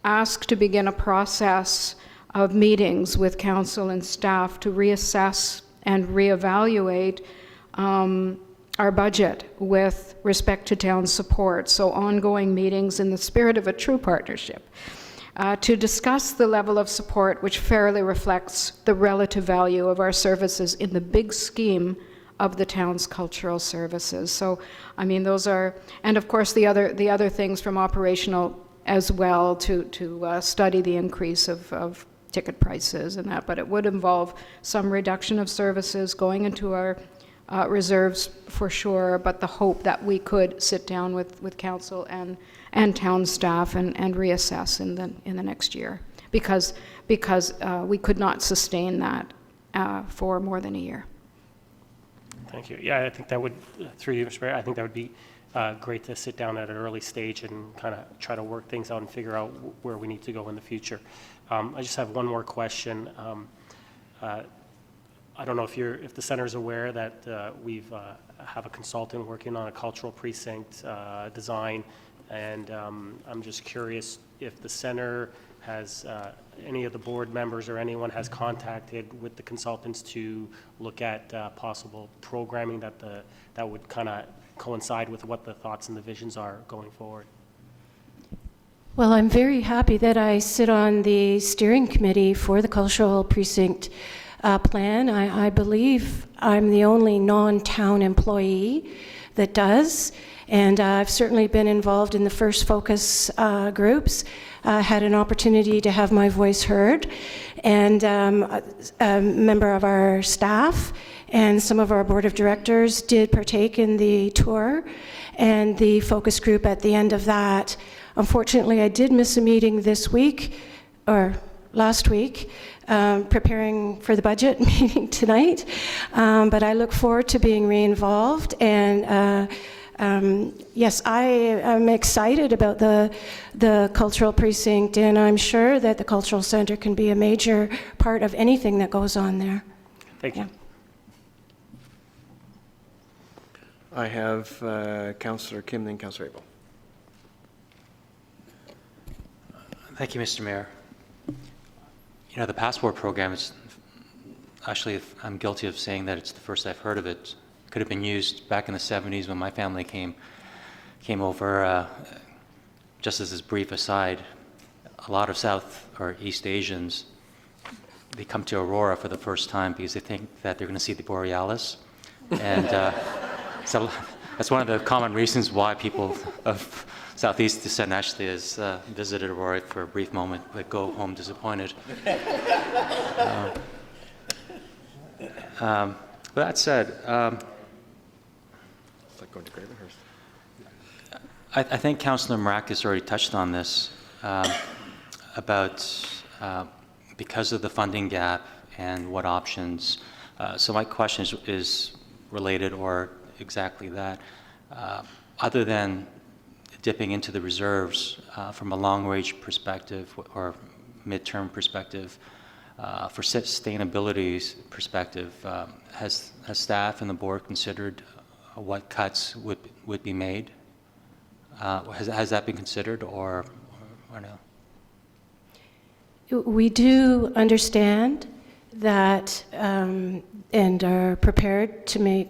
ask to begin a process of meetings with council and staff to reassess and reevaluate our budget with respect to town support. So ongoing meetings in the spirit of a true partnership to discuss the level of support which fairly reflects the relative value of our services in the big scheme of the town's cultural services. So, I mean, those are, and of course the other things from operational as well, to study the increase of ticket prices and that, but it would involve some reduction of services going into our reserves for sure, but the hope that we could sit down with council and town staff and reassess in the next year, because we could not sustain that for more than a year. Thank you. Yeah, I think that would, through you, Mr. Mayor, I think that would be great to sit down at an early stage and kind of try to work things out and figure out where we need to go in the future. I just have one more question. I don't know if the center is aware that we've have a consultant working on a cultural precinct design, and I'm just curious if the center has any of the board members or anyone has contacted with the consultants to look at possible programming that would kind of coincide with what the thoughts and the visions are going forward. Well, I'm very happy that I sit on the steering committee for the cultural precinct plan. I believe I'm the only non-town employee that does, and I've certainly been involved in the first focus groups, had an opportunity to have my voice heard, and a member of our staff and some of our board of directors did partake in the tour and the focus group at the end of that. Unfortunately, I did miss a meeting this week, or last week, preparing for the budget meeting tonight, but I look forward to being re-involved, and yes, I am excited about the cultural precinct, and I'm sure that the cultural center can be a major part of anything that goes on there. Thank you. Yeah. I have Councillor Kim, then Councillor Abel. Thank you, Mr. Mayor. You know, the passport program is actually, I'm guilty of saying that it's the first I've heard of it. It could have been used back in the 70s when my family came over. Just as this brief aside, a lot of South or East Asians, they come to Aurora for the first time because they think that they're going to see the Borealis. And so that's one of the common reasons why people of Southeast descent actually has visited Aurora for a brief moment, but go home disappointed. With that said, It's like going to Gravenhurst. I think Councillor Marakis already touched on this about because of the funding gap and what options. So my question is related or exactly that. Other than dipping into the reserves from a long-range perspective or midterm perspective, for sustainability's perspective, has staff and the board considered what cuts would be made? Has that been considered or no? We do understand that and are prepared to make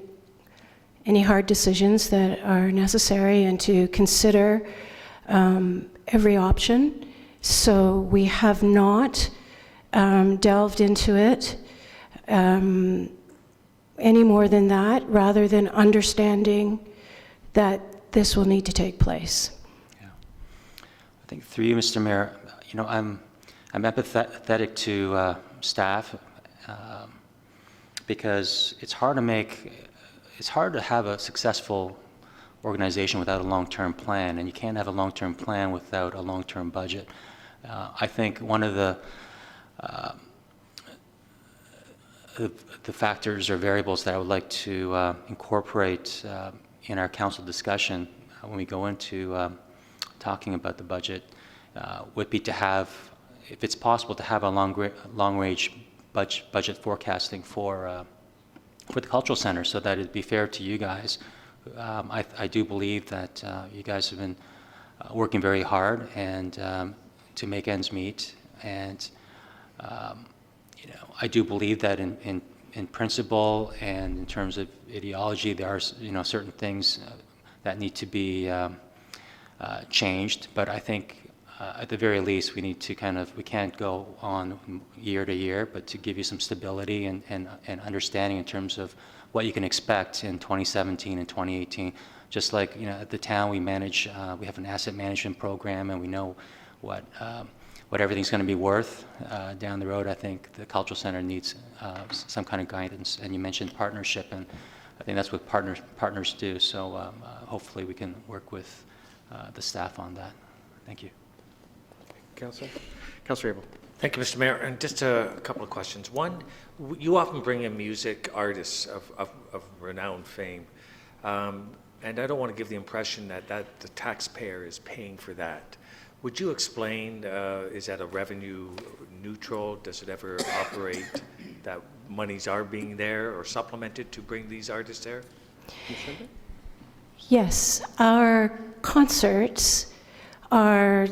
any hard decisions that are necessary and to consider every option. So we have not delved into it any more than that, rather than understanding that this will need to take place. Yeah. I think through you, Mr. Mayor, I'm empathetic to staff because it's hard to have a successful organization without a long-term plan, and you can't have a long-term plan without a long-term budget. I think one of the factors or variables that I would like to incorporate in our council discussion when we go into talking about the budget would be to have, if it's possible, to have a long-range budget forecasting for the cultural center, so that it'd be fair to you guys. I do believe that you guys have been working very hard and to make ends meet, and I do believe that in principle and in terms of ideology, there are certain things that need to be changed. But I think at the very least we need to we can't go on year to year, but to give you some stability and understanding in terms of what you can expect in 2017 and 2018. Just like at the town we manage, we have an asset management program, and we know what everything's going to be worth down the road. I think the cultural center needs some kind of guidance. And you mentioned partnership, and I think that's what partners do. So hopefully we can work with the staff on that. Thank you. Councillor Abel. Thank you, Mr. Mayor. And just a couple of questions. One, you often bring in music artists of renowned fame. And I don't want to give the impression that the taxpayer is paying for that. Would you explain, is that a revenue neutral? Does it ever operate that monies are being there or supplemented to bring these artists there? Yes, our concerts are,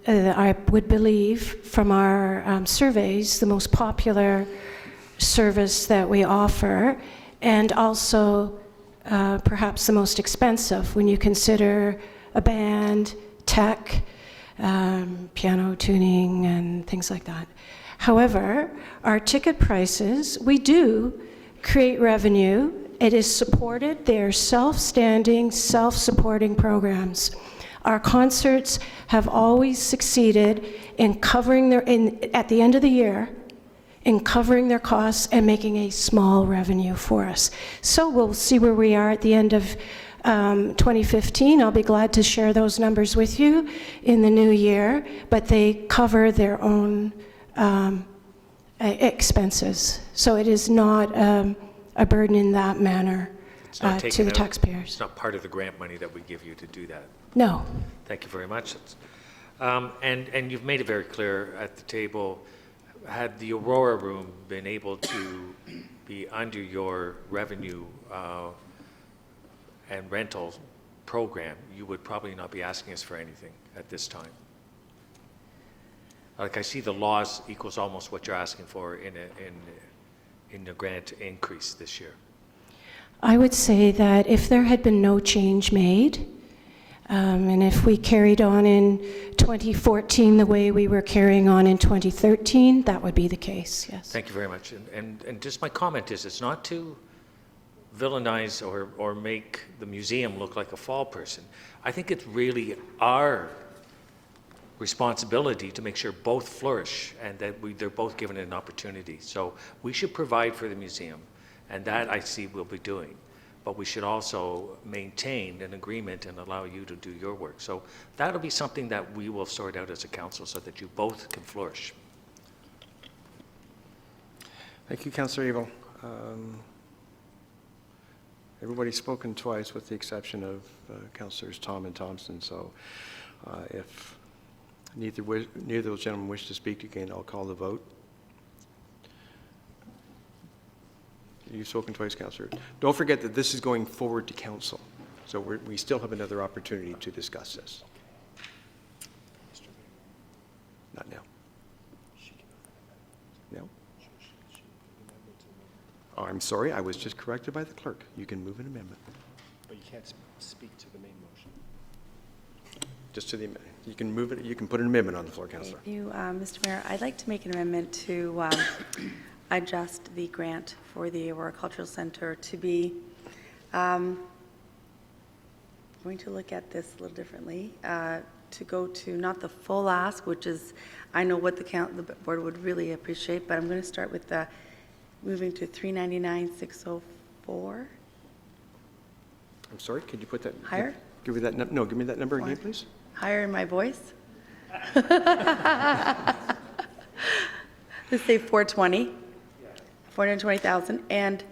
I would believe from our surveys, the most popular service that we offer, and also perhaps the most expensive when you consider a band, tech, piano tuning and things like that. However, our ticket prices, we do create revenue. It is supported. They are self-standing, self-supporting programs. Our concerts have always succeeded in covering at the end of the year, in covering their costs and making a small revenue for us. So we'll see where we are at the end of 2015. I'll be glad to share those numbers with you in the new year, but they cover their own expenses. So it is not a burden in that manner to the taxpayers. It's not part of the grant money that we give you to do that. No. Thank you very much. And you've made it very clear at the table, had the Aurora room been able to be under your revenue and rental program, you would probably not be asking us for anything at this time. Like I see the laws equals almost what you're asking for in the grant increase this year. I would say that if there had been no change made, and if we carried on in 2014 the way we were carrying on in 2013, that would be the case, yes. Thank you very much. And just my comment is, it's not to villainize or make the museum look like a fall person. I think it's really our responsibility to make sure both flourish and that they're both given an opportunity. So we should provide for the museum, and that I see we'll be doing. But we should also maintain an agreement and allow you to do your work. So that'll be something that we will sort out as a council so that you both can flourish. Thank you, Councillor Abel. Everybody's spoken twice with the exception of Councillors Tom and Thompson, so if neither of those gentlemen wish to speak again, I'll call the vote. You've spoken twice, Councillor. Don't forget that this is going forward to council, so we still have another opportunity to discuss this. Not now. No? Oh, I'm sorry, I was just corrected by the clerk. You can move an amendment. But you can't speak to the main motion. Just to the amendment. You can move it, you can put an amendment on the floor, Councillor. Thank you, Mr. Mayor. I'd like to make an amendment to adjust the grant for the Aurora Cultural Center to be, going to look at this a little differently, to go to not the full ask, which is, I know what the board would really appreciate, but I'm going to start with the moving to $399,604. I'm sorry, could you put that? Higher? Give me that, no, give me that number again, please. Higher in my voice? Let's say 420,000, and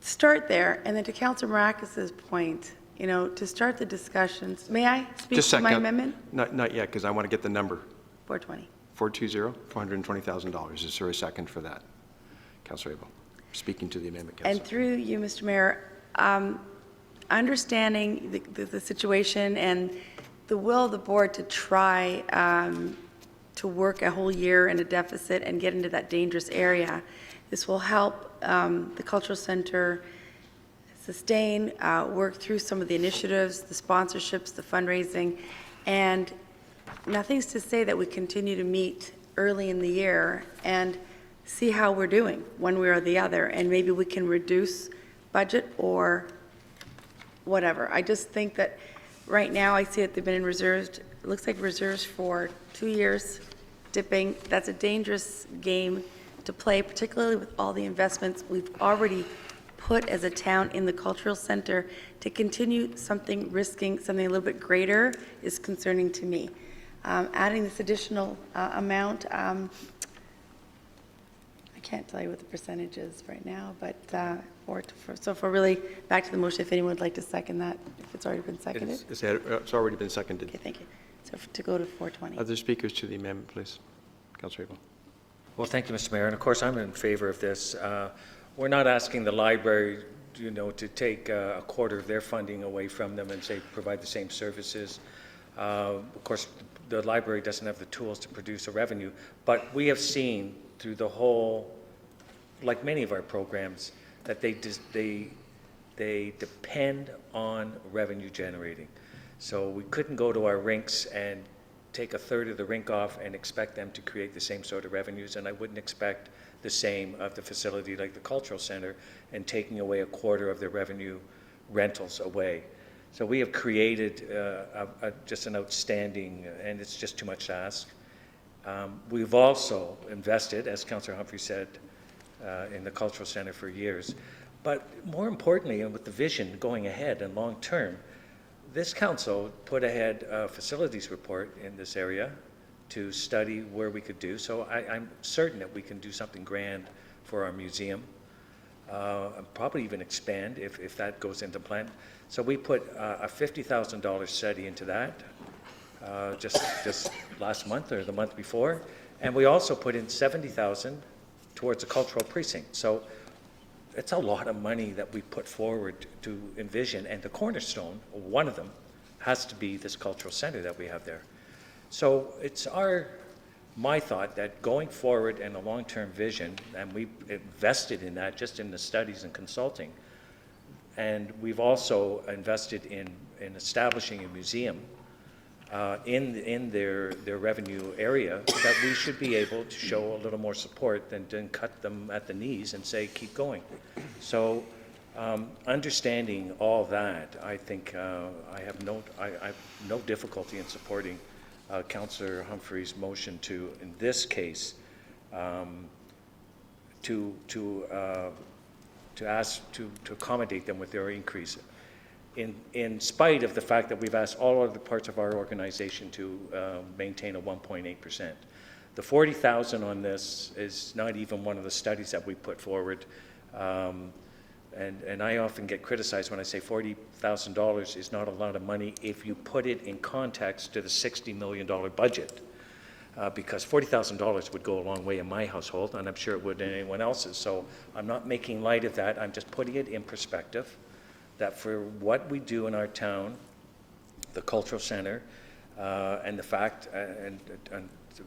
start there, and then to Councilor Marakis's point, you know, to start the discussions. May I speak Just to my second. amendment? Not yet, because I want to get the number. 420. 420, $420,000. Is there a second for that? Councillor Abel, speaking to the amendment, And Councillor. through you, Mr. Mayor, understanding the situation and the will of the board to try to work a whole year in a deficit and get into that dangerous area, this will help the Cultural Center sustain, work through some of the initiatives, the sponsorships, the fundraising, and nothing's to say that we continue to meet early in the year and see how we're doing one way or the other, and maybe we can reduce budget or whatever. I just think that right now I see that they've been in reserves, it looks like reserves for 2 years, dipping. That's a dangerous game to play, particularly with all the investments we've already put as a town in the cultural center. To continue risking something a little bit greater is concerning to me. Adding this additional amount, I can't tell you what the percentage is right now, but so for really, back to the motion, if anyone would like to second that, if it's already been seconded. It's already been seconded. Okay, thank you. So to go to 420. Other speakers to the amendment, please. Councillor Abel. Well, thank you, Mr. Mayor, and of course I'm in favor of this. We're not asking the library, you know, to take a quarter of their funding away from them and say provide the same services. Of course, the library doesn't have the tools to produce a revenue, but we have seen through the whole, like many of our programs, that they depend on revenue generating. So we couldn't go to our rinks and take a third of the rink off and expect them to create the same sort of revenues, and I wouldn't expect the same of the facility like the Cultural Center and taking away a quarter of their revenue rentals away. So we have created just an outstanding, and it's just too much to ask. We've also invested, as Councillor Humphrey said, in the Cultural Center for years. But more importantly, and with the vision going ahead and long term, this council put ahead a facilities report in this area to study where we could do. So I'm certain that we can do something grand for our museum, probably even expand if that goes into plan. So we put a $50,000 study into that just last month or the month before, and we also put in $70,000 towards a cultural precinct. So it's a lot of money that we put forward to envision, and the cornerstone, one of them, has to be this cultural center that we have there. So it's my thought that going forward in a long-term vision, and we invested in that just in the studies and consulting, and we've also invested in establishing a museum in their revenue area, that we should be able to show a little more support than cut them at the knees and say, keep going. So Understanding all that, I think I have no difficulty in supporting Councillor Humphrey's motion to, in this case, to accommodate them with their increase, in spite of the fact that we've asked all other parts of our organization to maintain a 1.8%. The 40,000 on this is not even one of the studies that we put forward. And I often get criticized when I say $40,000 is not a lot of money if you put it in context to the $60 million budget. Because $40,000 would go a long way in my household, and I'm sure it would in anyone else's. So I'm not making light of that. I'm just putting it in perspective, that for what we do in our town, the cultural center, and the fact, and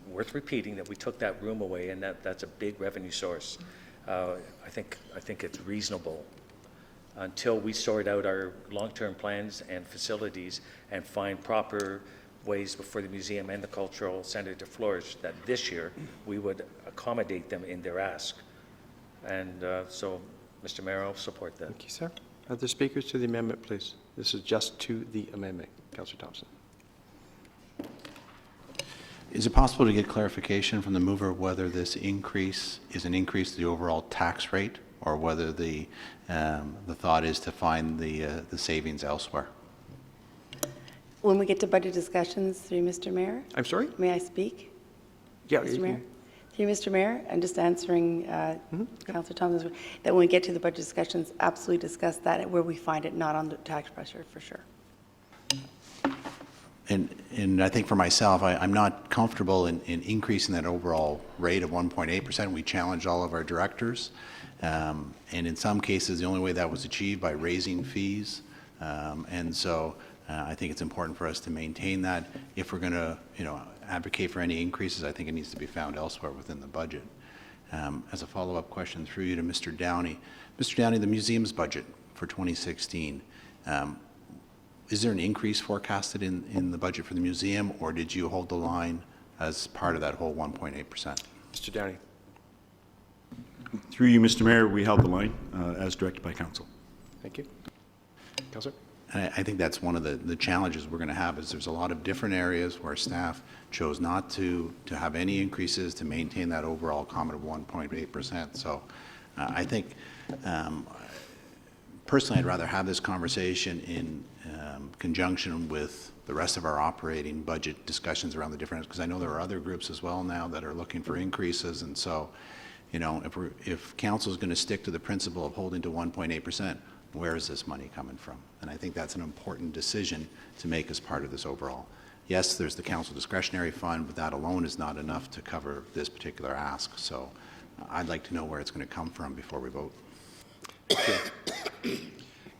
worth repeating, that we took that room away, and that's a big revenue source. I think it's reasonable until we sort out our long-term plans and facilities and find proper ways for the museum and the cultural center to flourish, that this year we would accommodate them in their ask. And so, Mr. Mayor, I'll support that. Thank you, sir. Other speakers to the amendment, please. This is just to the amendment. Councillor Thompson. Is it possible to get clarification from the mover whether this increase is an increase to the overall tax rate, or whether the thought is to find the savings elsewhere? When we get to budget discussions, through Mr. Mayor, I'm sorry? may I speak? Yeah. Mr. Mayor? Through Mr. Mayor, I'm just answering Councillor Thompson's, that when we get to the budget discussions, absolutely discuss that where we find it, not on the tax pressure, for sure. And I think for myself, I'm not comfortable in increasing that overall rate of 1.8%. We challenged all of our directors. And in some cases, the only way that was achieved by raising fees. And so I think it's important for us to maintain that. If we're going to, advocate for any increases, I think it needs to be found elsewhere within the budget. As a follow-up question through you to Mr. Downey. Mr. Downey, the museum's budget for 2016, is there an increase forecasted in the budget for the museum, or did you hold the line as part of that whole 1.8%? Mr. Downey. Through you, Mr. Mayor, we held the line as directed by council. Thank you. Councillor. I think that's one of the challenges we're going to have, is there's a lot of different areas where staff chose not to have any increases to maintain that overall comment of 1.8%. So I think personally, I'd rather have this conversation in conjunction with the rest of our operating budget discussions around the different, because I know there are other groups as well now that are looking for increases. And so, if council is going to stick to the principle of holding to 1.8%, where is this money coming from? And I think that's an important decision to make as part of this overall. Yes, there's the council discretionary fund, but that alone is not enough to cover this particular ask. So I'd like to know where it's going to come from before we vote.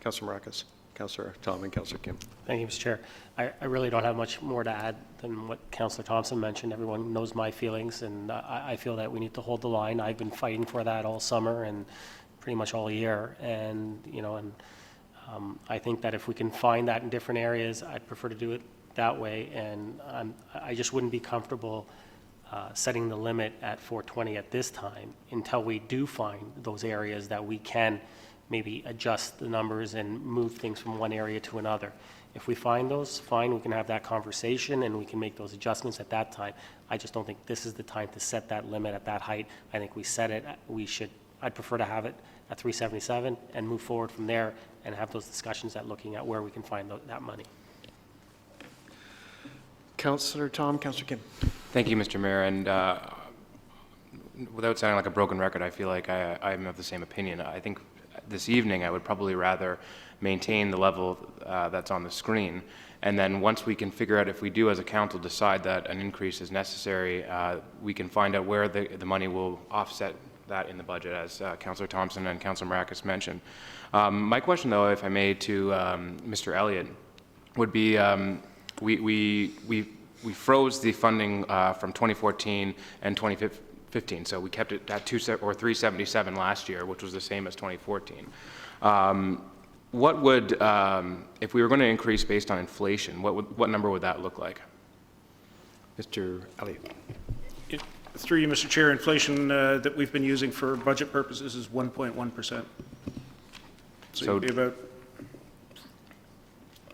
Councillor Maracas, Councillor Tom, and Councillor Kim. Thank you, Mr. Chair. I really don't have much more to add than what Councillor Thompson mentioned. Everyone knows my feelings, and I feel that we need to hold the line. I've been fighting for that all summer and pretty much all year. And, I think that if we can find that in different areas, I'd prefer to do it that way. And I just wouldn't be comfortable setting the limit at 420 at this time until we do find those areas that we can maybe adjust the numbers and move things from one area to another. If we find those, fine, we can have that conversation and we can make those adjustments at that time. I just don't think this is the time to set that limit at that height. I think we set it, I'd prefer to have it at 377 and move forward from there and have those discussions at looking at where we can find that money. Councillor Tom, Councillor Kim. Thank you, Mr. Mayor. And without sounding like a broken record, I feel like I'm of the same opinion. I think this evening I would probably rather maintain the level that's on the screen. And then once we can figure out, if we do as a council decide that an increase is necessary, we can find out where the money will offset that in the budget, as Councillor Thompson and Councillor Maracas mentioned. My question, though, if I may, to Mr. Elliott, would be we froze the funding from 2014 and 2015, so we kept it at 377 last year, which was the same as 2014. What would, if we were going to increase based on inflation, what number would that look like? Mr. Elliott. Through you, Mr. Chair, inflation that we've been using for budget purposes is 1.1%. So it'd be about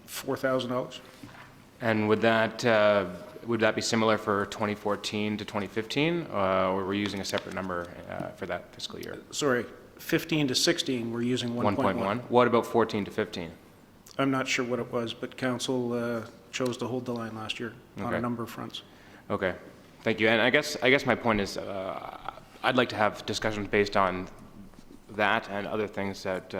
$4,000. And would that be similar for 2014 to 2015, or we're using a separate number for that fiscal year? Sorry, 15 to 16, we're using 1.1. What about 14 to 15? I'm not sure what it was, but council chose to hold the line last year on Okay. a number of fronts. Okay, thank you. And I guess my point is, I'd like to have discussions based on that and other things that,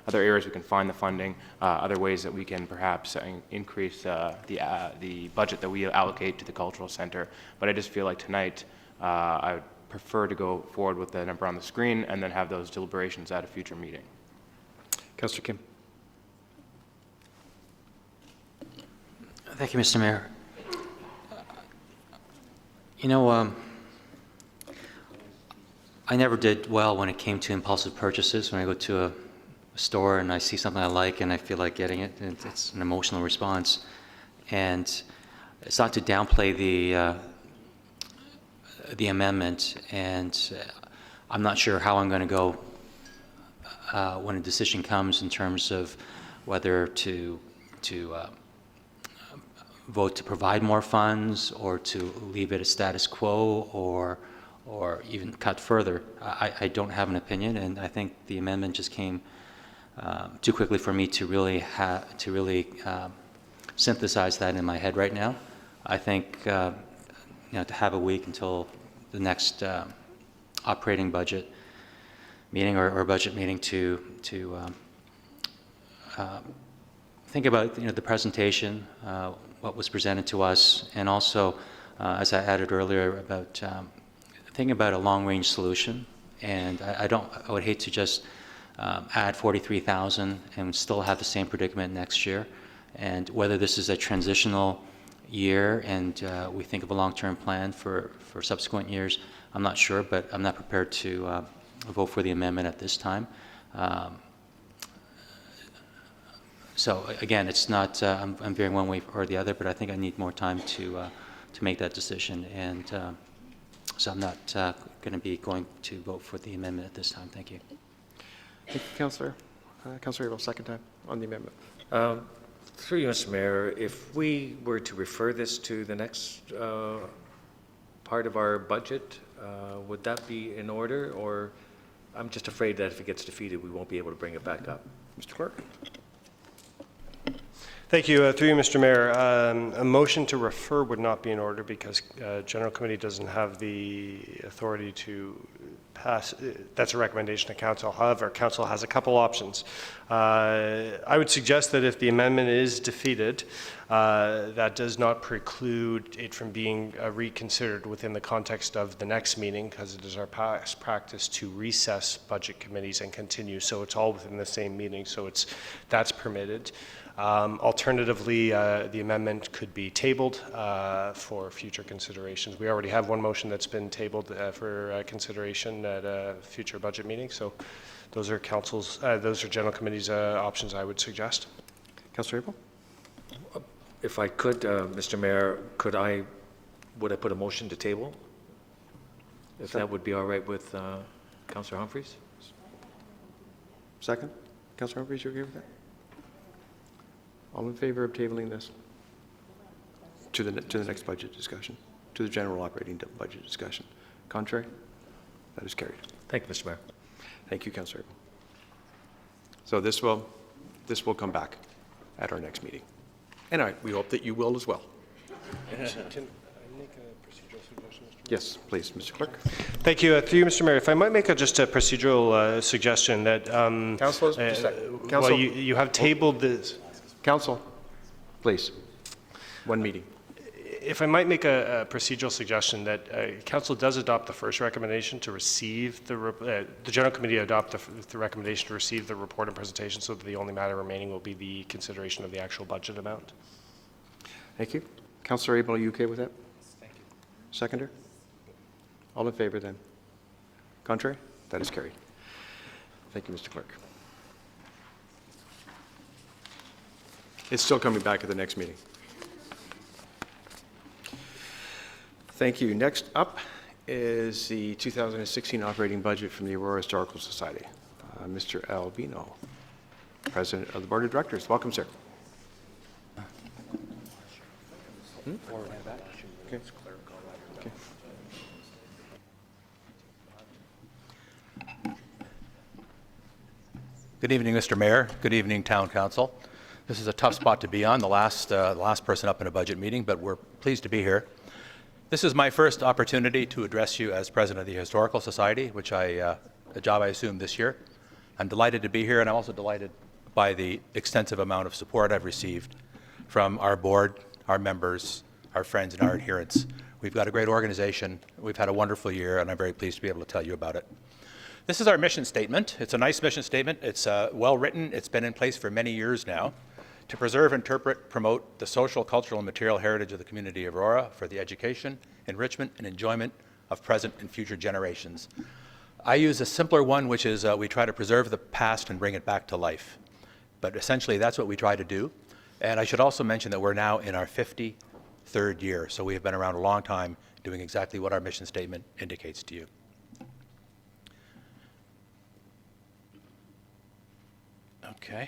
other areas we can find the funding, other ways that we can perhaps increase the budget that we allocate to the cultural center. But I just feel like tonight, I would prefer to go forward with the number on the screen and then have those deliberations at a future meeting. Councillor Kim. Thank you, Mr. Mayor. You know, I never did well when it came to impulsive purchases. When I go to a store and I see something I like and I feel like getting it, it's an emotional response. And it's not to downplay the amendment, and I'm not sure how I'm going to go when a decision comes in terms of whether to vote to provide more funds or to leave it a status quo or even cut further. I don't have an opinion, and I think the amendment just came too quickly for me to really synthesize that in my head right now. I think to have a week until the next operating budget meeting or budget meeting to think about the presentation, what was presented to us, and also, as I added earlier, about thinking about a long-range solution. And I would hate to just add 43,000 and still have the same predicament next year. And whether this is a transitional year and we think of a long-term plan for subsequent years, I'm not sure, but I'm not prepared to vote for the amendment at this time. So again, it's not, I'm veering one way or the other, but I think I need more time to make that decision. And so I'm not going to be going to vote for the amendment at this time. Thank you. Thank you, Councillor. Councillor Abel, second time on the amendment. Through you, Mr. Mayor, if we were to refer this to the next part of our budget, would that be in order? Or I'm just afraid that if it gets defeated, we won't be able to bring it back up. Mr. Clerk. Thank you. Through you, Mr. Mayor, a motion to refer would not be in order because General Committee doesn't have the authority to pass. That's a recommendation to Council. However, Council has a couple options. I would suggest that if the amendment is defeated, that does not preclude it from being reconsidered within the context of the next meeting, because it is our past practice to recess budget committees and continue. So it's all within the same meeting. So that's permitted. Alternatively, the amendment could be tabled for future considerations. We already have one motion that's been tabled for consideration at a future budget meeting. So those are those are General Committee's options I would suggest. Councillor Abel. If I could, Mr. Mayor, would I put a motion to table? If that would be all right with Councillor Humphreys? Second. Councillor Humphreys, you agree with that? All in favor of tabling this to the next budget discussion, to the general operating budget discussion? Contrary? That is carried. Thank you, Mr. Mayor. Thank you, Councillor. So this will come back at our next meeting. And we hope that you will as well. Can I make a procedural suggestion, Mr. Mayor? Yes, please, Mr. Clerk. Thank you. Through you, Mr. Mayor, if I might make just a procedural suggestion that Council, just a second. well, Council. you have tabled this. Council, please. One meeting. If I might make a procedural suggestion that Council does adopt the first recommendation to receive the General Committee adopt the recommendation to receive the report and presentation, so that the only matter remaining will be the consideration of the actual budget amount. Thank you. Councillor Abel, are you okay with that? Thank you. Seconder? All in favor then? Contrary? That is carried. Thank you, Mr. Clerk. It's still coming back at the next meeting. Thank you. Next up is the 2016 operating budget from the Aurora Historical Society. Mr. Albino. President of the Board of Directors. Welcome, sir. Okay. Okay. Good evening, Mr. Mayor. Good evening, Town Council. This is a tough spot to be on, the last person up in a budget meeting, but we're pleased to be here. This is my first opportunity to address you as President of the Historical Society, which a job I assumed this year. I'm delighted to be here, and I'm also delighted by the extensive amount of support I've received from our board, our members, our friends, and our adherents. We've got a great organization. We've had a wonderful year, and I'm very pleased to be able to tell you about it. This is our mission statement. It's a nice mission statement. It's well written. It's been in place for many years now to preserve, interpret, promote the social, cultural, and material heritage of the community of Aurora for the education, enrichment, and enjoyment of present and future generations. I use a simpler one, which is we try to preserve the past and bring it back to life. But essentially, that's what we try to do. And I should also mention that we're now in our 53rd year, so we have been around a long time doing exactly what our mission statement indicates to you. Okay.